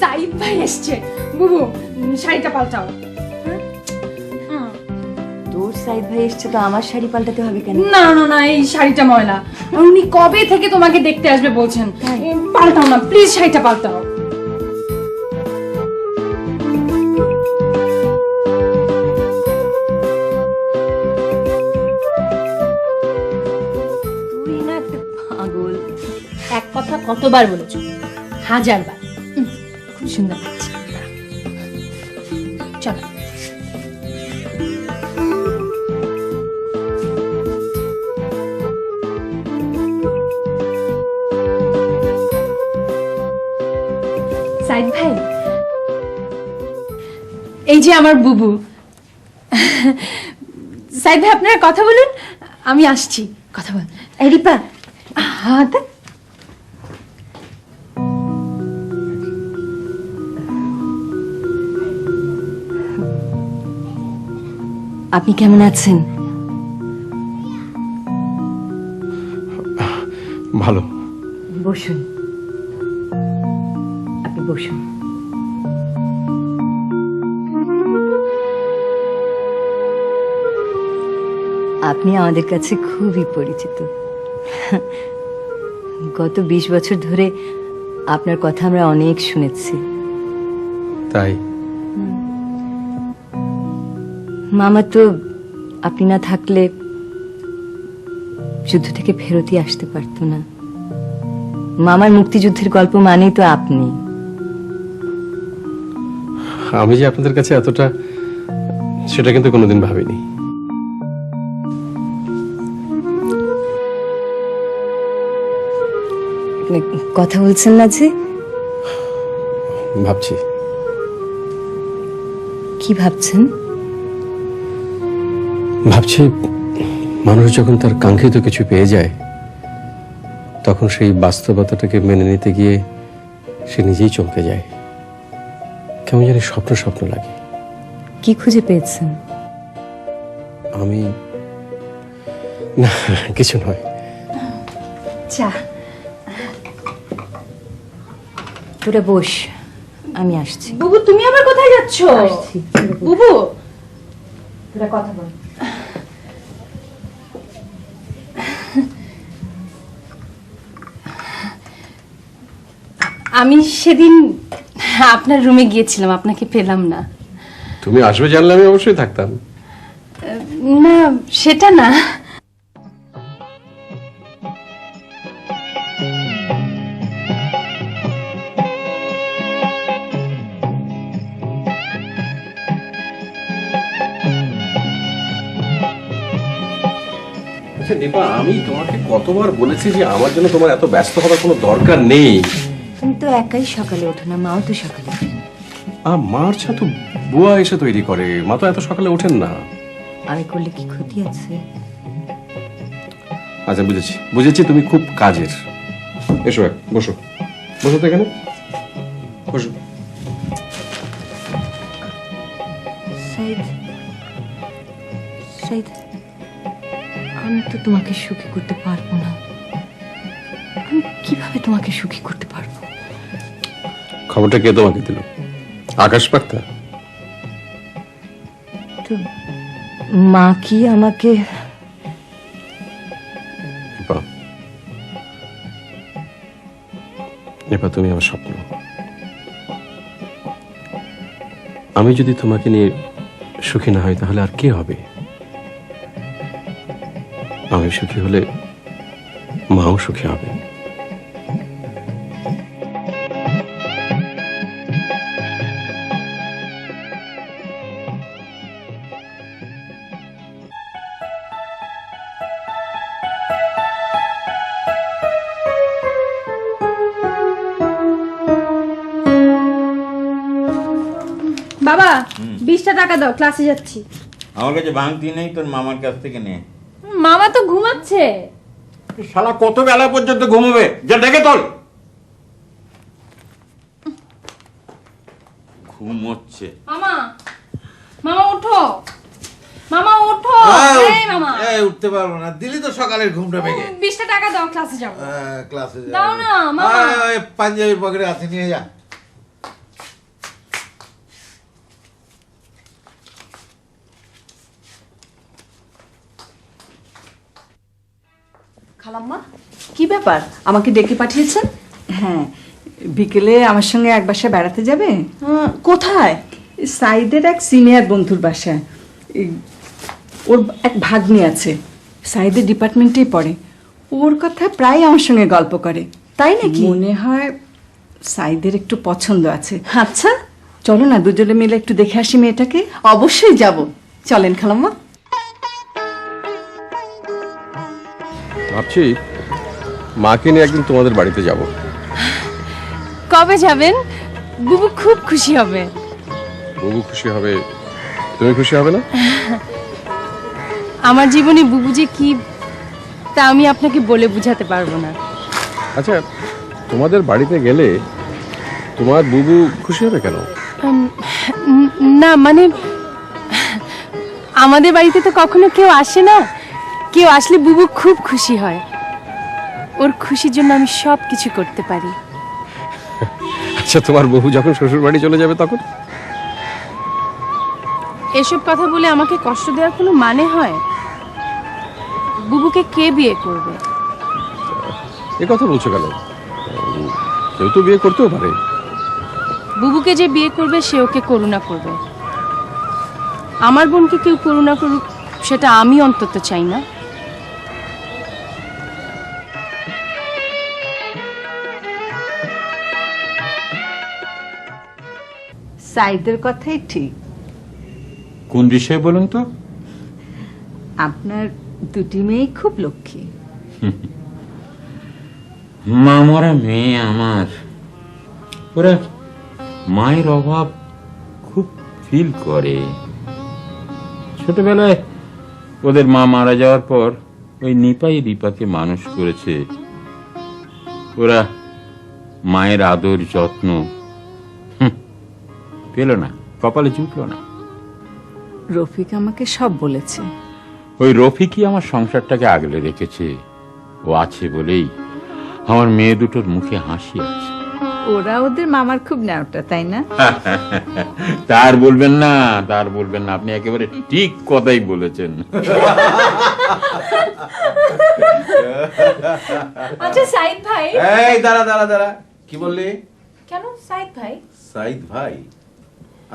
সাইদ ভাই এসছে। বুবু, শাড়িটা পাল্টাও। তোর সাইদ ভাই এসছে তো আমার শাড়ি পাল্টাতে হবে কেন? না না না, এই শাড়িটা ময়লা। উনি কবে থেকে তোমাকে দেখতে আসবে বলছেন। পাল্টাও না প্লিজ, শাড়িটা পাল্টাও। তুই না একটা পাগল। এক কথা কতবার বলেছো? 1000 বার। খুব সুন্দর লাগছে। চলো। সাইদ ভাই, এই যে আমার বুবু। সাইদ ভাই, আপনারা কথা বলুন, আমি আসছি। কথা বল। এই রিপা, হ্যাঁ, আপনি কেমন আছেন? ভালো। বসুন, আপনি বসুন। আপনি আমাদের কাছে খুবই পরিচিত। গত 20 বছর ধরে আপনার কথা আমরা অনেক শুনেছি। তাই? মামা তো আপনি না থাকলে যুদ্ধ থেকে ফেরতই আসতে পারতো না। মামার মুক্তিযুদ্ধের গল্প মানেই তো আপনি। আমি যে আপনাদের কাছে এতটা, সেটা কিন্তু কোনোদিন ভাবিনি। কথা বলছেন না যে? ভাবছি। কি ভাবছেন? ভাবছি মানুষ যখন তার কাঙ্ক্ষিত কিছু পেয়ে যায়, তখন সেই বাস্তবতাটাকে মেনে নিতে গিয়ে সে নিজেই চমকে যায়। কেমন জানি স্বপ্ন স্বপ্ন লাগে। কি খুঁজে পেয়েছেন? আমি না, কিছু নয়। চা। তোরা বস, আমি আসছি। বুবু তুমি আবার কোথায় যাচ্ছ? বুবু তোরা কথা বল। আমি সেদিন আপনার রুমে গিয়েছিলাম, আপনাকে পেলাম না। তুমি আসবে জানলে আমি অবশ্যই থাকতাম। না সেটা না, আচ্ছা দীপা, আমি তোমাকে কতবার বলেছি যে আমার জন্য তোমার এত ব্যস্ত হওয়ার কোনো দরকার নেই। তুমি তো একাই সকালে ওঠো না, মাও তো সকালে ওঠে। মার চা তো বুয়া এসে তৈরি করে, মা তো এত সকালে ওঠেন না। আমি করলে কি ক্ষতি আছে? আচ্ছা বুঝেছি, বুঝেছি তুমি খুব কাজের। এসো বসো, বসো তো এখানে বসো। সাইদ, সাইদ, আমি তো তোমাকে সুখী করতে পারবো না। আমি কিভাবে তোমাকে সুখী করতে পারবো? খবরটা কে তোমাকে দিল? আকাশ বার্তা? তো মা কি আমাকে? এবার তুমি আমার স্বপ্ন। আমি যদি তোমাকে নিয়ে সুখী না হই তাহলে আর কে হবে? আমি সুখী হলে মাও সুখী হবে। বাবা 20টা টাকা দাও, ক্লাসে যাচ্ছি। আমার কাছে ভাঙতি নেই, তোর মামার কাছ থেকে নে। মামা তো ঘুমাচ্ছে। শালা কত বেলা পর্যন্ত ঘুমোবে? যা ডেকে তোল। ঘুমোচ্ছে। মামা, মামা ওঠো, মামা ওঠো। এই মামা, উঠতে পারবো না, দিলি তো সকালের ঘুমটা ভেঙে। 20টা টাকা দাও, ক্লাসে যাবো। ক্লাসে দাও না মামা। পাঞ্জাবির পকেটে আছে, নিয়ে যা। খালাম্মা, কি ব্যাপার, আমাকে ডেকে পাঠিয়েছেন? হ্যাঁ, বিকেলে আমার সঙ্গে এক বাসায় বেড়াতে যাবে। কোথায়? সাইদের এক সিনিয়র বন্ধুর বাসায়। ওর এক ভাগ্নি আছে, সাইদের ডিপার্টমেন্টেই পড়ে। ওর কথা প্রায় আমার সঙ্গে গল্প করে। তাই নাকি? মনে হয় সাইদের একটু পছন্দ আছে। আচ্ছা, চলো না দুজনে মিলে একটু দেখে আসি মেয়েটাকে। অবশ্যই যাব, চলেন খালাম্মা। ভাবছি মাকে নিয়ে একদিন তোমাদের বাড়িতে যাব। কবে যাবেন? বুবু খুব খুশি হবে। বুবু খুশি হবে, তুমি খুশি হবে না? আমার জীবনে বুবু যে কি তা আমি আপনাকে বলে বুঝাতে পারবো না। আচ্ছা, তোমাদের বাড়িতে গেলে তোমার বুবু খুশি হবে কেন? না মানে আমাদের বাড়িতে তো কখনো কেউ আসে না, কেউ আসলে বুবু খুব খুশি হয়। ওর খুশির জন্য আমি সব কিছু করতে পারি। আচ্ছা, তোমার বহু যখন শ্বশুর বাড়ি চলে যাবে তখন? এসব কথা বলে আমাকে কষ্ট দেওয়ার কোনো মানে হয়? বুবুকে কে বিয়ে করবে? এ কথা বলছো কেন? কেউ তো বিয়ে করতেও পারে। বুবুকে যে বিয়ে করবে সে ওকে করুণা করবে। আমার বোনকে কেউ করুণা করুক সেটা আমি অন্তত চাই না। সাইদের কথাই ঠিক। কোন বিষয়ে বলুন তো? আপনার দুটি মেয়ে খুব লক্ষ্মী। মামারা মেয়ে আমার, ওরা মায়ের অভাব খুব ফিল করে। ছোটবেলায় ওদের মা মারা যাওয়ার পর ওই নিপাই রিপাকে মানুষ করেছে। ওরা মায়ের আদর যত্ন পেল না, কপালে জুটল না। রফিক আমাকে সব বলেছে। ওই রফিকই আমার সংসারটাকে আগলে রেখেছে। ও আছে বলেই আমার মেয়ে দুটোর মুখে হাসি আছে। ওরা ওদের মামার খুব নেওটা, তাই না? তার বলবেন না, তার বলবেন না, আপনি একেবারে ঠিক কথাই বলেছেন। আচ্ছা সাইদ ভাই। এই দাঁড়া দাঁড়া দাঁড়া, কি বললি? কেন সাইদ ভাই? সাইদ ভাই?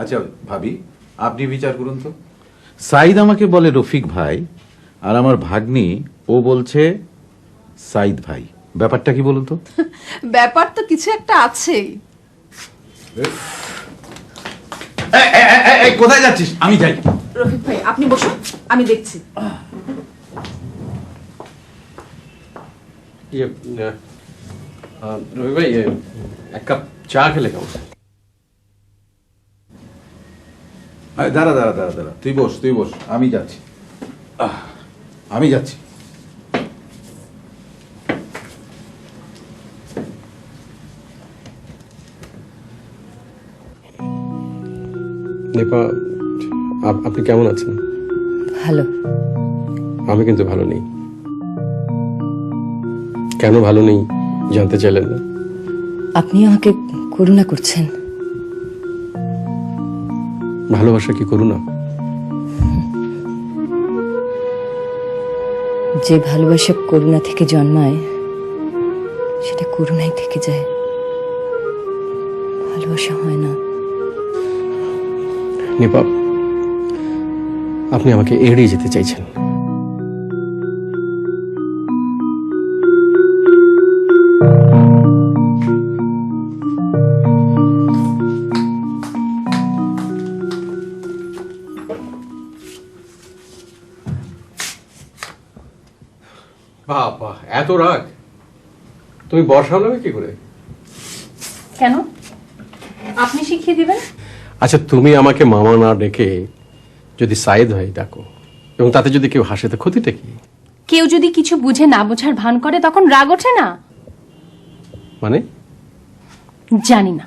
আচ্ছা ভাবি, আপনি বিচার করুন তো। সাইদ আমাকে বলে রফিক ভাই, আর আমার ভাগ্নি ও বলছে সাইদ ভাই। ব্যাপারটা কি বলুন তো? ব্যাপার তো কিছু একটা আছেই। কোথায় যাচ্ছিস? আমি যাই। রফিক ভাই আপনি বসুন, আমি দেখছি। রবি ভাই, এক কাপ চা খেলে কেমন? দাঁড়া দাঁড়া দাঁড়া দাঁড়া, তুই বস, তুই বস, আমি যাচ্ছি। আমি যাচ্ছি। নিপা, আপনি কেমন আছেন? ভালো। আমি কিন্তু ভালো নেই। কেন ভালো নেই জানতে চাইলেন না? আপনি আমাকে করুণা করছেন। ভালোবাসা কি করুণা? যে ভালোবাসা করুণা থেকে জন্মায় সেটা করুণাই থেকে যায়, ভালোবাসা হয় না। নিপা, আপনি আমাকে এড়িয়ে যেতে চাইছেন। বাবা, এত রাগ! তুমি বর্ষা নেবে কি করে? কেন? আপনি শিখিয়ে দিবেন? আচ্ছা, তুমি আমাকে মামা না ডেকে যদি সাইদ ভাই ডাকো, এবং তাতে যদি কেউ হাসে, তো ক্ষতিটা কি? কেউ যদি কিছু বুঝে না বোঝার ভান করে তখন রাগ ওঠে না? মানে? জানি না।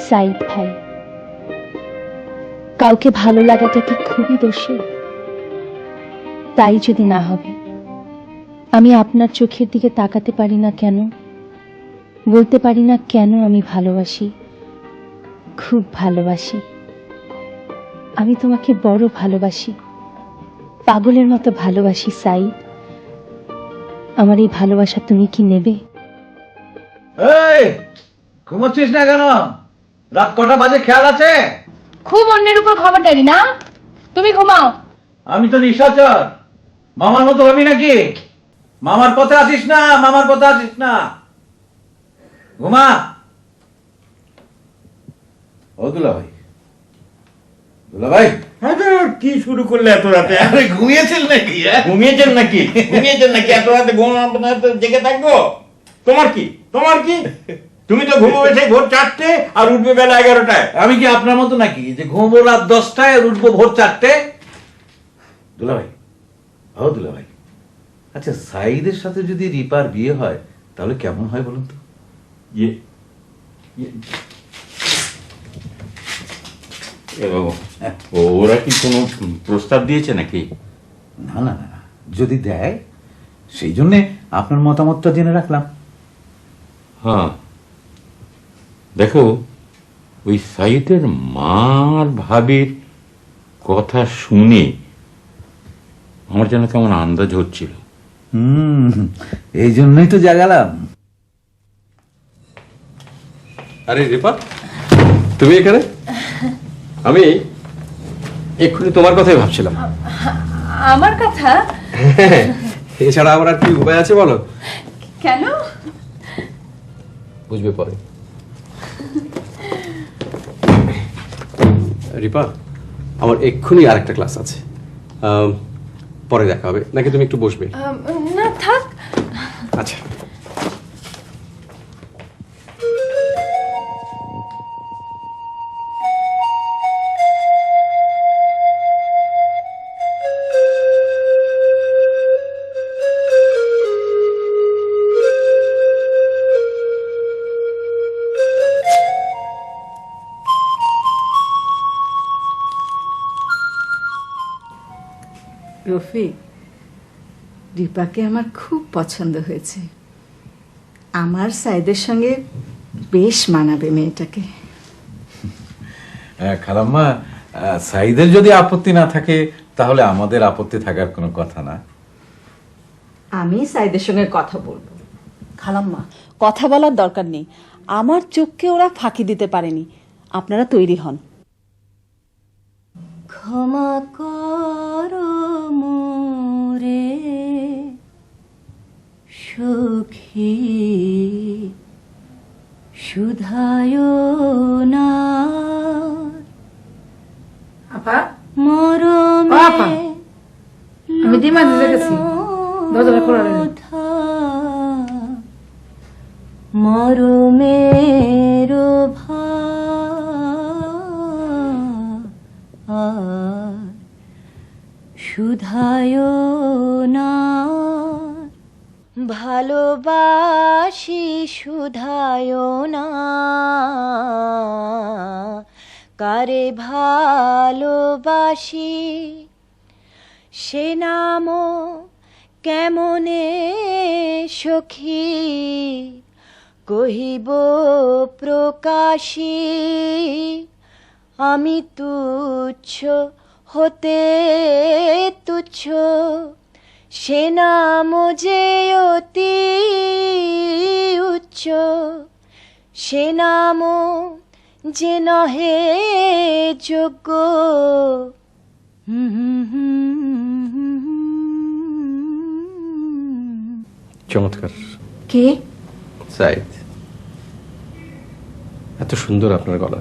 সাইদ ভাই, কাউকে ভালো লাগাটা কি খুবই দোষী? তাই যদি না হবে, আমি আপনার চোখের দিকে তাকাতে পারি না কেন? বলতে পারি না কেন আমি ভালোবাসি, খুব ভালোবাসি। আমি তোমাকে বড় ভালোবাসি, পাগলের মতো ভালোবাসি সাইদ। আমার এই ভালোবাসা তুমি কি নেবে? এই, ঘুমোচ্ছিস না কেন? রাত কটা বাজে খেয়াল আছে? খুব অন্যের উপর খবরদারি না, তুমি ঘুমাও। আমি তো নিশাচর, মামার মতো ভাবি নাকি? মামার পথে আসিস না, মামার পথে আসিস না। ঘুমা। ও দুলা ভাই, দুলা ভাই, কি শুরু করলে এত রাতে? আরে ঘুমিয়েছিল নাকি? ঘুমিয়েছেন নাকি? ঘুমিয়েছেন নাকি? এত রাতে ঘুম আপনার তো জেগে থাকবো? তোমার কি? তোমার কি? তুমি তো ঘুমোবে সেই ভোর 4টে আর উঠবে বেলা 11টায়। আমি কি আপনার মতো নাকি যে ঘুমবো রাত 10টায় আর উঠবো ভোর 4টে? দুলা ভাই, ও দুলা ভাই, আচ্ছা সাইদের সাথে যদি রিপার বিয়ে হয় তাহলে কেমন হয় বলুন তো? ইয়ে- ইয়ে- ওরা কি কোনো প্রস্তাব দিয়েছে নাকি? না না না, যদি দেয় সেই জন্যে আপনার মতামতটা জেনে রাখলাম। হ্যাঁ, দেখো, ওই সাইদের মার ভাবির কথা শুনে আমার যেন কেমন আন্দাজ হচ্ছিল। এই জন্যই তো জাগালাম। আরে রিপা, তুমি এখানে? আমি এক্ষুনি তোমার কথাই ভাবছিলাম। আমার কথা? এছাড়া আমার আর কি উপায় আছে বলো? কেন? বুঝবে পরে। রিপা, আমার এক্ষুনি আর একটা ক্লাস আছে, পরে দেখা হবে, নাকি তুমি একটু বসবে? না, থাক। আচ্ছা। রফিক, দীপাকে আমার খুব পছন্দ হয়েছে। আমার সাইদের সঙ্গে বেশ মানাবে মেয়েটাকে। খালাম্মা, সাইদের যদি আপত্তি না থাকে তাহলে আমাদের আপত্তি থাকার কোনো কথা না। আমি সাইদের সঙ্গে কথা বলবো। খালাম্মা, কথা বলার দরকার নেই। আমার চোখকে ওরা ফাঁকি দিতে পারেনি। আপনারা তৈরি হন। ক্ষমা করো মোরে সখী, শুধায় না আপা, মরমে আপা, আমি ডিমা দিতে গেছি, দরজাটা খোলা রইল। মরমের শুধায় না, ভালোবাসি শুধায় না, কারে ভালোবাসি সে নাম কেমনে সখী, কহিব প্রকাশী, আমি তুচ্ছ হতে তুচ্ছ, সে নাম যে অতি উচ্চ, সে নাম যে নহে যোগ্য। চমৎকার। কে? সাইদ। এত সুন্দর আপনার গলা।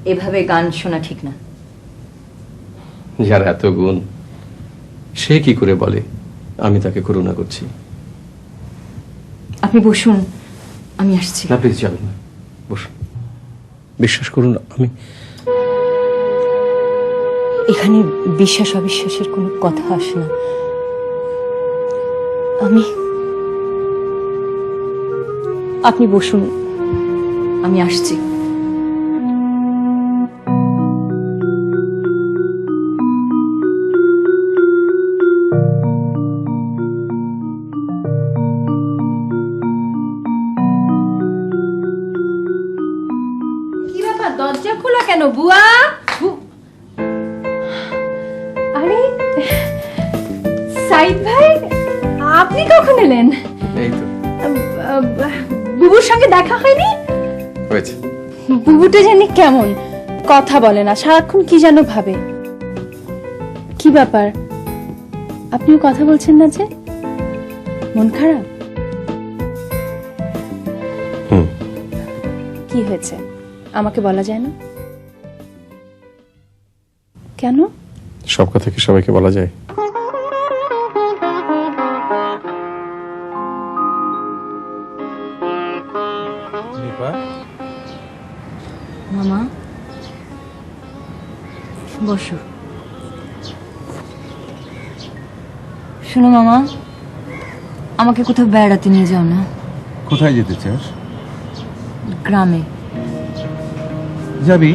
এভাবে গান শোনা ঠিক না। যার এত গুণ সে কি করে বলে আমি তাকে করুণা করছি? আপনি বসুন, আমি আসছি। না, প্লিজ যাবেন না, বসুন। বিশ্বাস করুন, আমি এখানে বিশ্বাস অবিশ্বাসের কোনো কথা আসে না। আপনি বসুন, আমি আসছি। কি ব্যাপার, দরজা খোলা কেন বুয়া? আরে সাইদ ভাই, আপনি কখন এলেন? এই তো বুবুর সঙ্গে দেখা হয়নি? হয়েছে। বুবুটা জানি কেমন, কথা বলে না, সারাক্ষণ কি যেন ভাবে। কি ব্যাপার, আপনিও কথা বলছেন না যে? মন খারাপ? কি হয়েছে আমাকে বলা যায় না কেন? সব কথা কি সবাইকে বলা যায়? মামা, বসো। শোনো মামা, আমাকে কোথাও বেড়াতে নিয়ে যাও না। কোথায় যেতে চাস? গ্রামে। যাবি?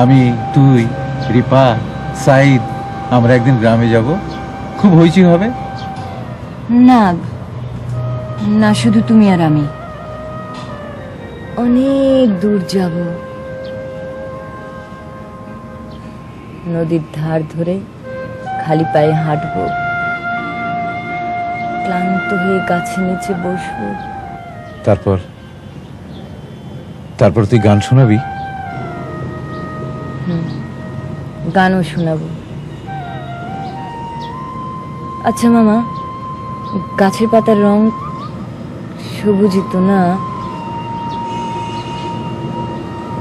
আমি, তুই, রিপা, সাইদ আমরা একদিন গ্রামে যাব, খুব হইচই হবে। না না, শুধু তুমি আর আমি। অনেক দূর যাব, নদীর ধার ধরে খালি পায়ে হাঁটবো, ক্লান্ত হয়ে গাছের নিচে বসবো। তারপর তারপর তুই গান শোনাবি? গানও শোনাবো। আচ্ছা মামা, গাছের পাতার রং সবুজই তো না?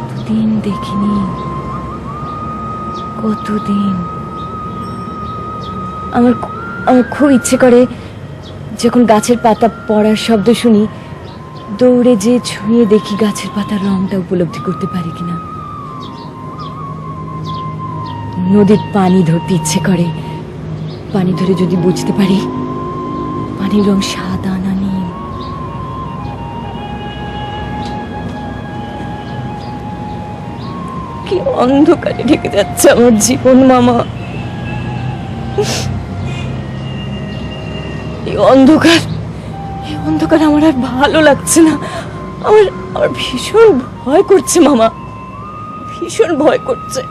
কতদিন দেখিনি, কতদিন। আমার আমার খুব ইচ্ছে করে যখন গাছের পাতা পড়ার শব্দ শুনি, দৌড়ে যে ছুঁয়ে দেখি গাছের পাতার রংটা উপলব্ধি করতে পারি কিনা। নদীর পানি ধরতে ইচ্ছে করে, পানি ধরে যদি বুঝতে পারি পানির রং সাদা না নীল। কি অন্ধকারে ঢেকে যাচ্ছে আমার জীবন মামা। এই অন্ধকার আমার আর ভালো লাগছে না। আমার ভীষণ ভয় করছে মামা, ভীষণ ভয় করছে।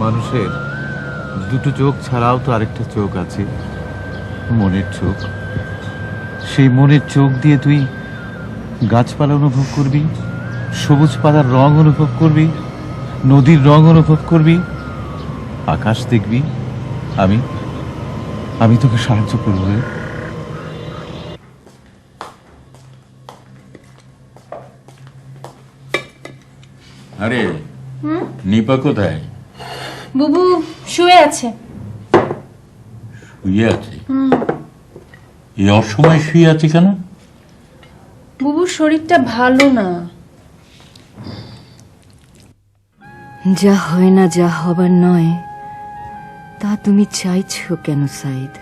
মানুষের দুটো চোখ ছাড়াও তো আরেকটা চোখ আছে, মনের চোখ। সেই মনের চোখ দিয়ে তুই গাছপালা অনুভব করবি, সবুজ পাতার রং অনুভব করবি, নদীর রং অনুভব করবি, আকাশ দেখবি। আমি তোকে সাহায্য করবো রে। আরে নিপা কোথায়? বুবু শুয়ে আছে। শুয়ে আছে? এই অসময় শুয়ে আছে কেন? বুবুর শরীরটা ভালো না। যা হয় না, যা হবার নয়, তা তুমি চাইছো কেন সাইদ?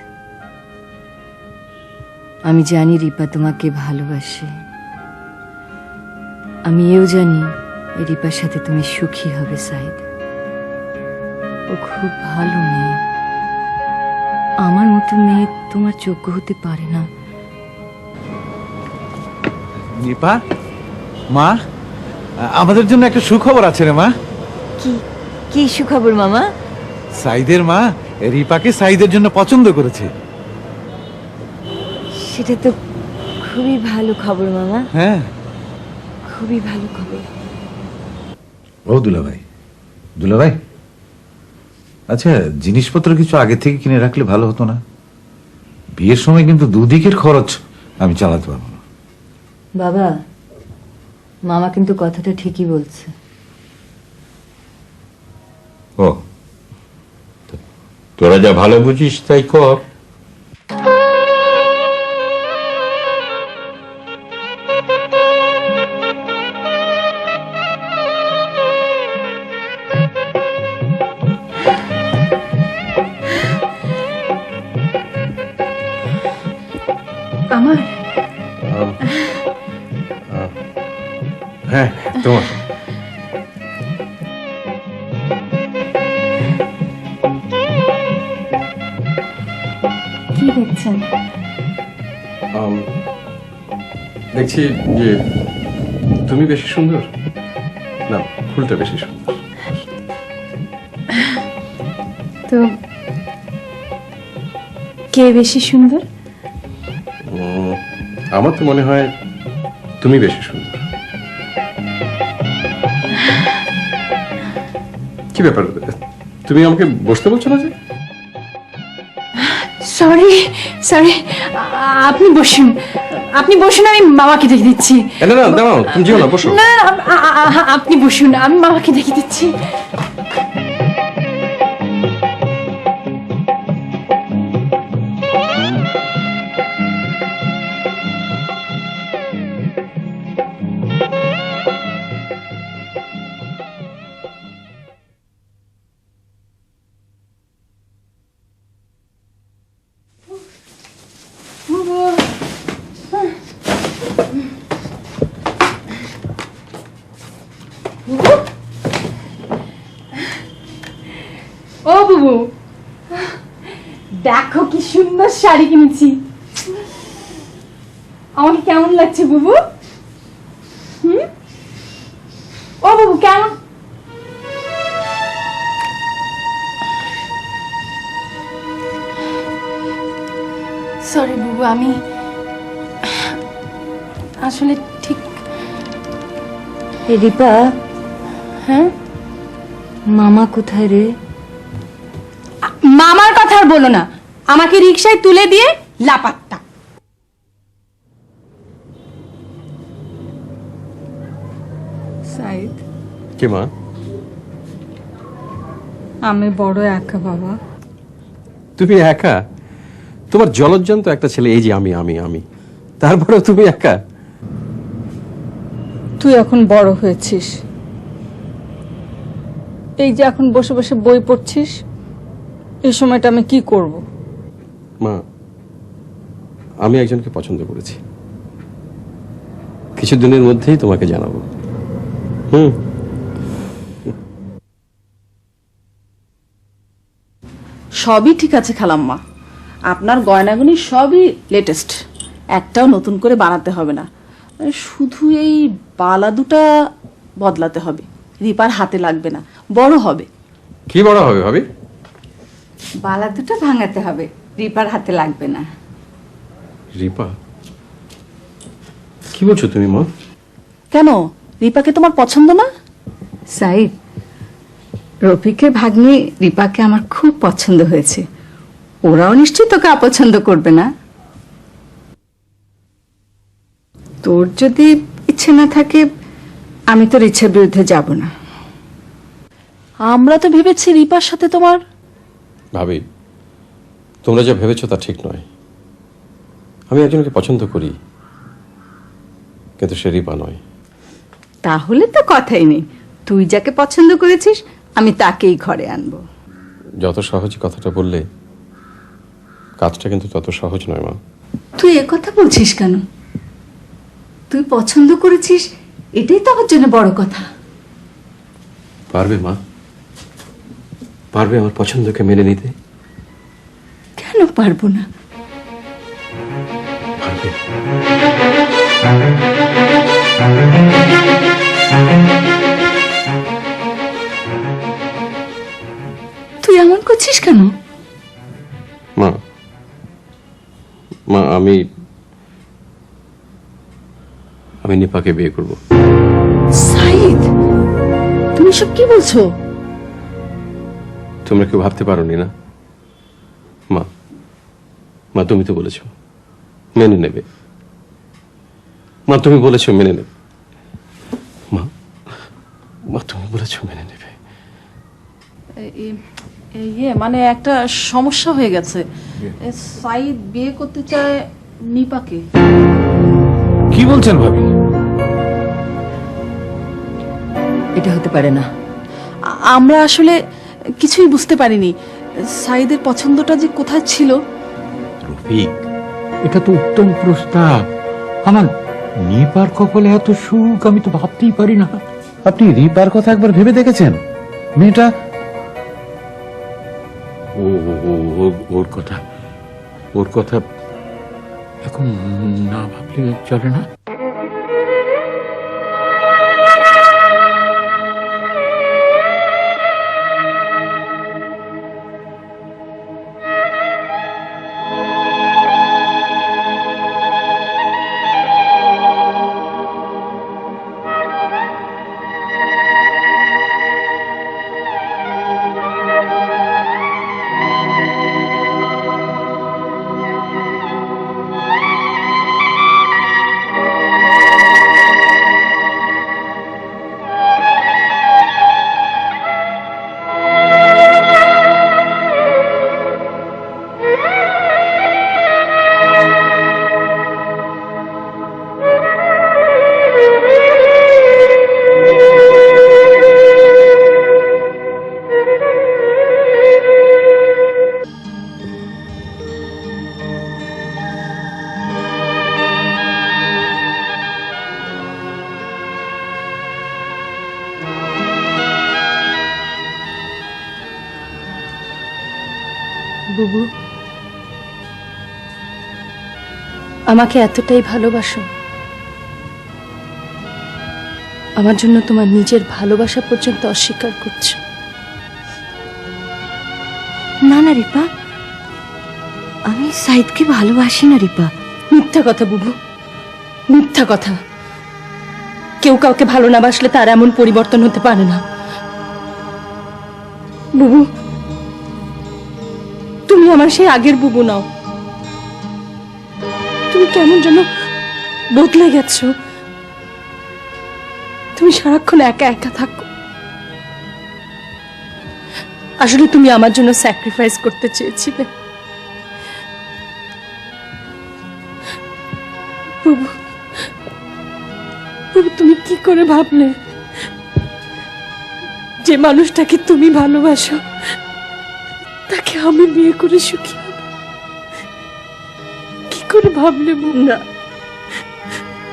আমি জানি রিপা তোমাকে ভালোবাসে, আমি এও জানি রিপার সাথে তুমি সুখী হবে সাইদ। ও খুব ভালো মেয়ে, আমার মতো মেয়ে তোমার যোগ্য হতে পারে না। নিপা, মা, আমাদের জন্য একটা সুখবর আছে রে মা। কি কি সুখবর মামা? সাইদের মা রিপাকে সাইদের জন্য পছন্দ করেছে। সেটা তো খুবই ভালো খবর মামা, হ্যাঁ খুবই ভালো খবর। ও দুলাভাই, আচ্ছা জিনিসপত্র কিছু আগে থেকে কিনে রাখলে ভালো হতো না? বিয়ের সময় কিন্তু দুদিকের খরচ আমি চালাতে পারবো না। বাবা, মামা কিন্তু কথাটা ঠিকই বলছে। ও, তোরা যা ভালো বুঝিস তাই কর। আমার হ্যাঁ তোমার। কি দেখছেন? দেখছি যে তুমি বেশি সুন্দর না, ফুলটা বেশি সুন্দর। তো কে বেশি সুন্দর? আমার তো মনে হয় তুমি বেশি সুন্দর। কি ব্যাপার, তুমি আমাকে বসতে বলছো না যে? সরি, আপনি বসুন, আমি মামাকে দেখে দিচ্ছি। না না দাঁড়াও, তুমি যেও না, বসো। না, আপনি বসুন, আমি মামাকে দেখে দিচ্ছি। বুবু, দেখো কি সুন্দর শাড়ি কিনেছি। আমাকে কেমন লাগছে বুবু? ও বুবু কেমন? সরি বুবু, আমি আসলে ঠিক। রিপা, হ্যাঁ মামা কোথায় রে? মামার কথা আর বলো না, আমাকে রিকশায় তুলে দিয়ে লাপাত্তা। সাইদ, কি মা? আমি বড় একা বাবা। তুমি একা? তোমার জলজ্জান্ত একটা ছেলে, এই যে আমি আমি আমি তারপরেও তুমি একা? তুই এখন বড় হয়েছিস, এই যে এখন বসে বসে বই পড়ছিস, এই সময়টা আমি কি করব? মা, আমি একজনকে পছন্দ করেছি, কিছুদিনের মধ্যেই তোমাকে জানাবো। সবই ঠিক আছে খালাম্মা, আপনার গয়নাগুনি সবই লেটেস্ট, একটাও নতুন করে বানাতে হবে না। শুধু এই বালা দুটা বদলাতে হবে, রিপার হাতে লাগবে না, বড় হবে। কি বড় হবে ভাবি? বালা দুটো ভাঙাতে হবে, রিপার হাতে লাগবে না। রিপা, কি বলছো তুমি মা? কেন, রিপাকে তোমার পছন্দ না? সাইদ, রফিকের ভাগ্নি রিপাকে আমার খুব পছন্দ হয়েছে, ওরাও নিশ্চয়ই তোকে অপছন্দ করবে না। তোর যদি ইচ্ছে না থাকে, আমি তোর ইচ্ছার বিরুদ্ধে যাব না। আমরা তো ভেবেছি রিপার সাথে তোমার। ভাবি, তোমরা যা ভেবেছো তা ঠিক নয়। আমি একজনকে পছন্দ করি, কিন্তু সে রিপা নয়। তাহলে তো কথাই নেই, তুই যাকে পছন্দ করেছিস আমি তাকেই ঘরে আনবো। যত সহজ কথাটা বললে, কাজটা কিন্তু তত সহজ নয় মা। তুই কথা বলছিস কেন? তুই পছন্দ করেছিস, এটাই তো আমার জন্য বড় কথা। পারবে মা? পারবে আমার পছন্দকে মেনে নিতে? কেন পারবো না? পারবে। তুই এমন করছিস কেন? মা, মা আমি নিপাকে বিয়ে করব। সাইদ, তুমি সব কি বলছো? তোমরা কেউ ভাবতে পারোনি না? মা, মা তুমি তো বলেছো মেনে নেবে। মা তুমি বলেছো মেনে নেবে। মা, মা তুমি বলেছো মেনে নেবে। মানে একটা সমস্যা হয়ে গেছে। সাইদ বিয়ে করতে চায় নিপাকে। কি বলছেন ভাবি? এটা হতে পারে না। আমরা আসলে কিছুই বুঝতে পারিনি, সাইদের পছন্দটা যে কোথায় ছিল। রফিক, এটা তো উত্তম প্রস্তাব। আমার নিপার কপালে এত সুখ আমি তো ভাবতেই পারি না। আপনি রিপার কথা একবার ভেবে দেখেছেন? মেয়েটা ওর কথা এখন না ভাবলে চলে না। বুবু, আমাকে এতটাই ভালোবাসো, আমার জন্য তোমার নিজের ভালোবাসা পর্যন্ত অস্বীকার করছো? না না রিপা, আমি সাইদকে ভালোবাসি না রিপা। মিথ্যা কথা বুবু, মিথ্যা কথা। কেউ কাউকে ভালো না বাসলে তার এমন পরিবর্তন হতে পারে না। বুবু, তুমি আমার সেই আগের বুবু নাও। তুমি কেমন যেন বদলে গেছো। তুমি সারাক্ষণ একা একা থাকো। আসলে তুমি আমার জন্য স্যাক্রিফাইস করতে চেয়েছিলে। বুবু, বুবু, তুমি কি করে ভাবলে যে মানুষটাকে তুমি ভালোবাসো তাকে আমি বিয়ে করে সুখী হব? কি করে ভাবলে? না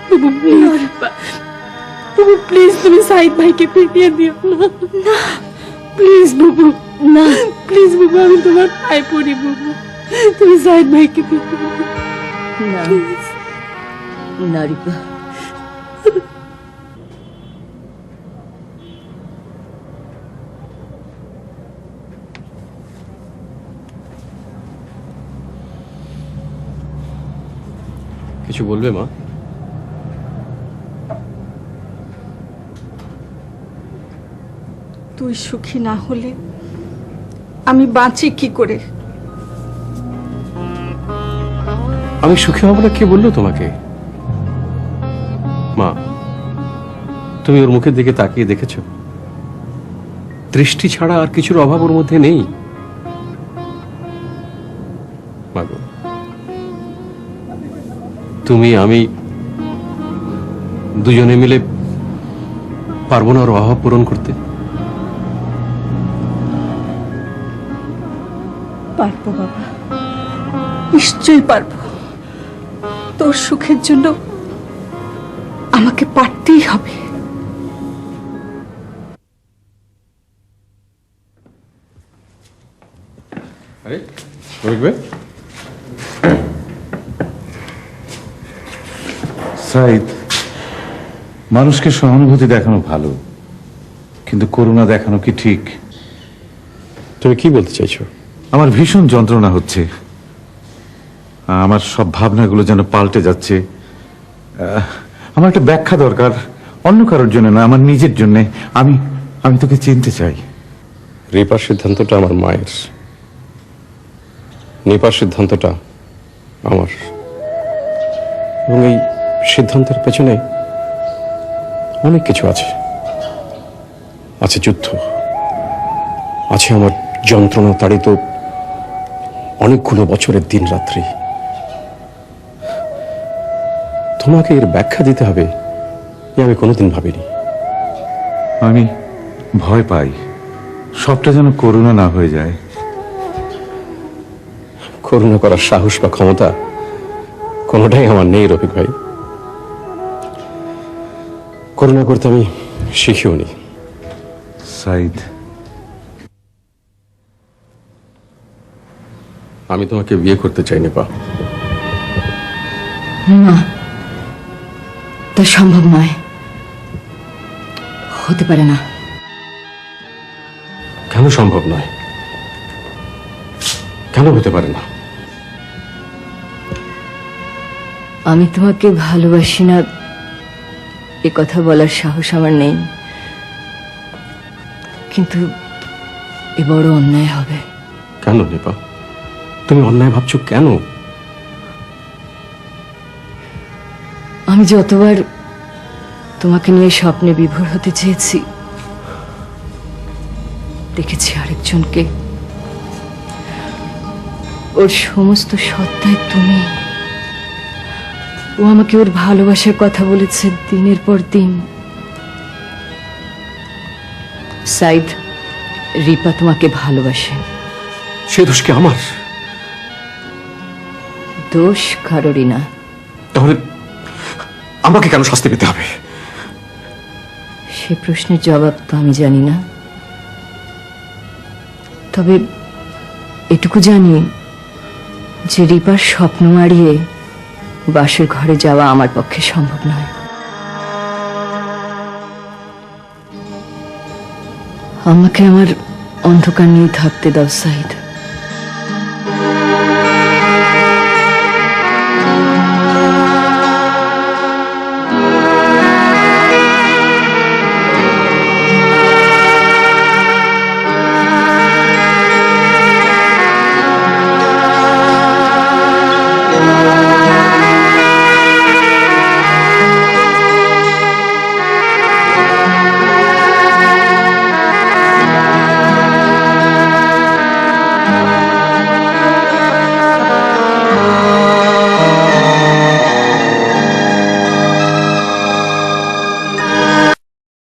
বুবু, বুবু প্লিজ, তুমি সাইদ ভাইকে ফিরিয়ে দিও না। না প্লিজ বুবু, না প্লিজ বুবু, আমি তোমার পায়ে পড়ি বুবু, তুমি সাইদ ভাইকে ফিরিয়ে দিও না। না রিপা, কিছু বলবে মা? তুই সুখী না হলে আমি বাঁচি কি করে? আমি সুখী হব না কে বললো তোমাকে? মা, তুমি ওর মুখের দিকে তাকিয়ে দেখেছো? দৃষ্টি ছাড়া আর কিছুর অভাব ওর মধ্যে নেই। মাগো, তুমি আমি দুজনে মিলে পারবো না ওর অভাব পূরণ করতে? পারবো বাবা, নিশ্চয়ই পারবো। তোর সুখের জন্য আমাকে পারতেই হবে। আরে রবিক ভাই, সাইদ, মানুষকে সহানুভূতি দেখানো ভালো, কিন্তু করুণা দেখানো কি ঠিক? তুমি কি বলতে চাইছো? আমার ভীষণ যন্ত্রণা হচ্ছে। আমার সব ভাবনাগুলো যেন পাল্টে যাচ্ছে। আমার একটা ব্যাখ্যা দরকার, অন্য কারোর জন্য না, আমার নিজের জন্য। আমি আমি তোকে চিনতে চাই। রিপার সিদ্ধান্তটা আমার মায়ের, নিপার সিদ্ধান্তটা আমার। এবং এই সিদ্ধান্তের পেছনে অনেক কিছু আছে। আছে যুদ্ধ, আছে আমার যন্ত্রণা তাড়িত অনেকগুলো বছরের দিন রাত্রি। তোমাকে এর ব্যাখ্যা দিতে হবে এ আমি কোনোদিন ভাবিনি। আমি ভয় পাই সবটা যেন করুণা না হয়ে যায়। করুণা করার সাহস বা ক্ষমতা কোনোটাই আমার নেই রফিক ভাই। করুণা করতে আমি শিখিও নি। সাইদ, আমি তোমাকে বিয়ে করতে চাই নিপা। না, তা সম্ভব নয়, হতে পারে না। কেন সম্ভব নয়? কেন হতে পারে না? আমি তোমাকে ভালোবাসি না এ কথা বলার সাহস আমার নেই, কিন্তু এ বড় অন্যায় হবে। কেন নিপা, তুমি অন্যায় ভাবছো কেন? আমি যতবার তোমাকে নিয়ে স্বপ্নে বিভোর হতে চেয়েছি, দেখেছি আরেকজনকে। ওর সমস্ত সত্তায় তুমি। ও আমাকে ওর ভালোবাসার কথা বলেছে দিনের পর দিন। সাইদ, রিপা তোমাকে ভালোবাসে। সে দোষ কি আমার? দোষ কারোরই না। তাহলে আমাকে কেন শাস্তি পেতে হবে? সে প্রশ্নের জবাব তো আমি জানি না, তবে এটুকু জানি যে রিপার স্বপ্ন মারিয়ে বাসের ঘরে যাওয়া আমার পক্ষে সম্ভব নয়। আমাকে আমার অন্ধকার নিয়ে থাকতে দাও সাইদ।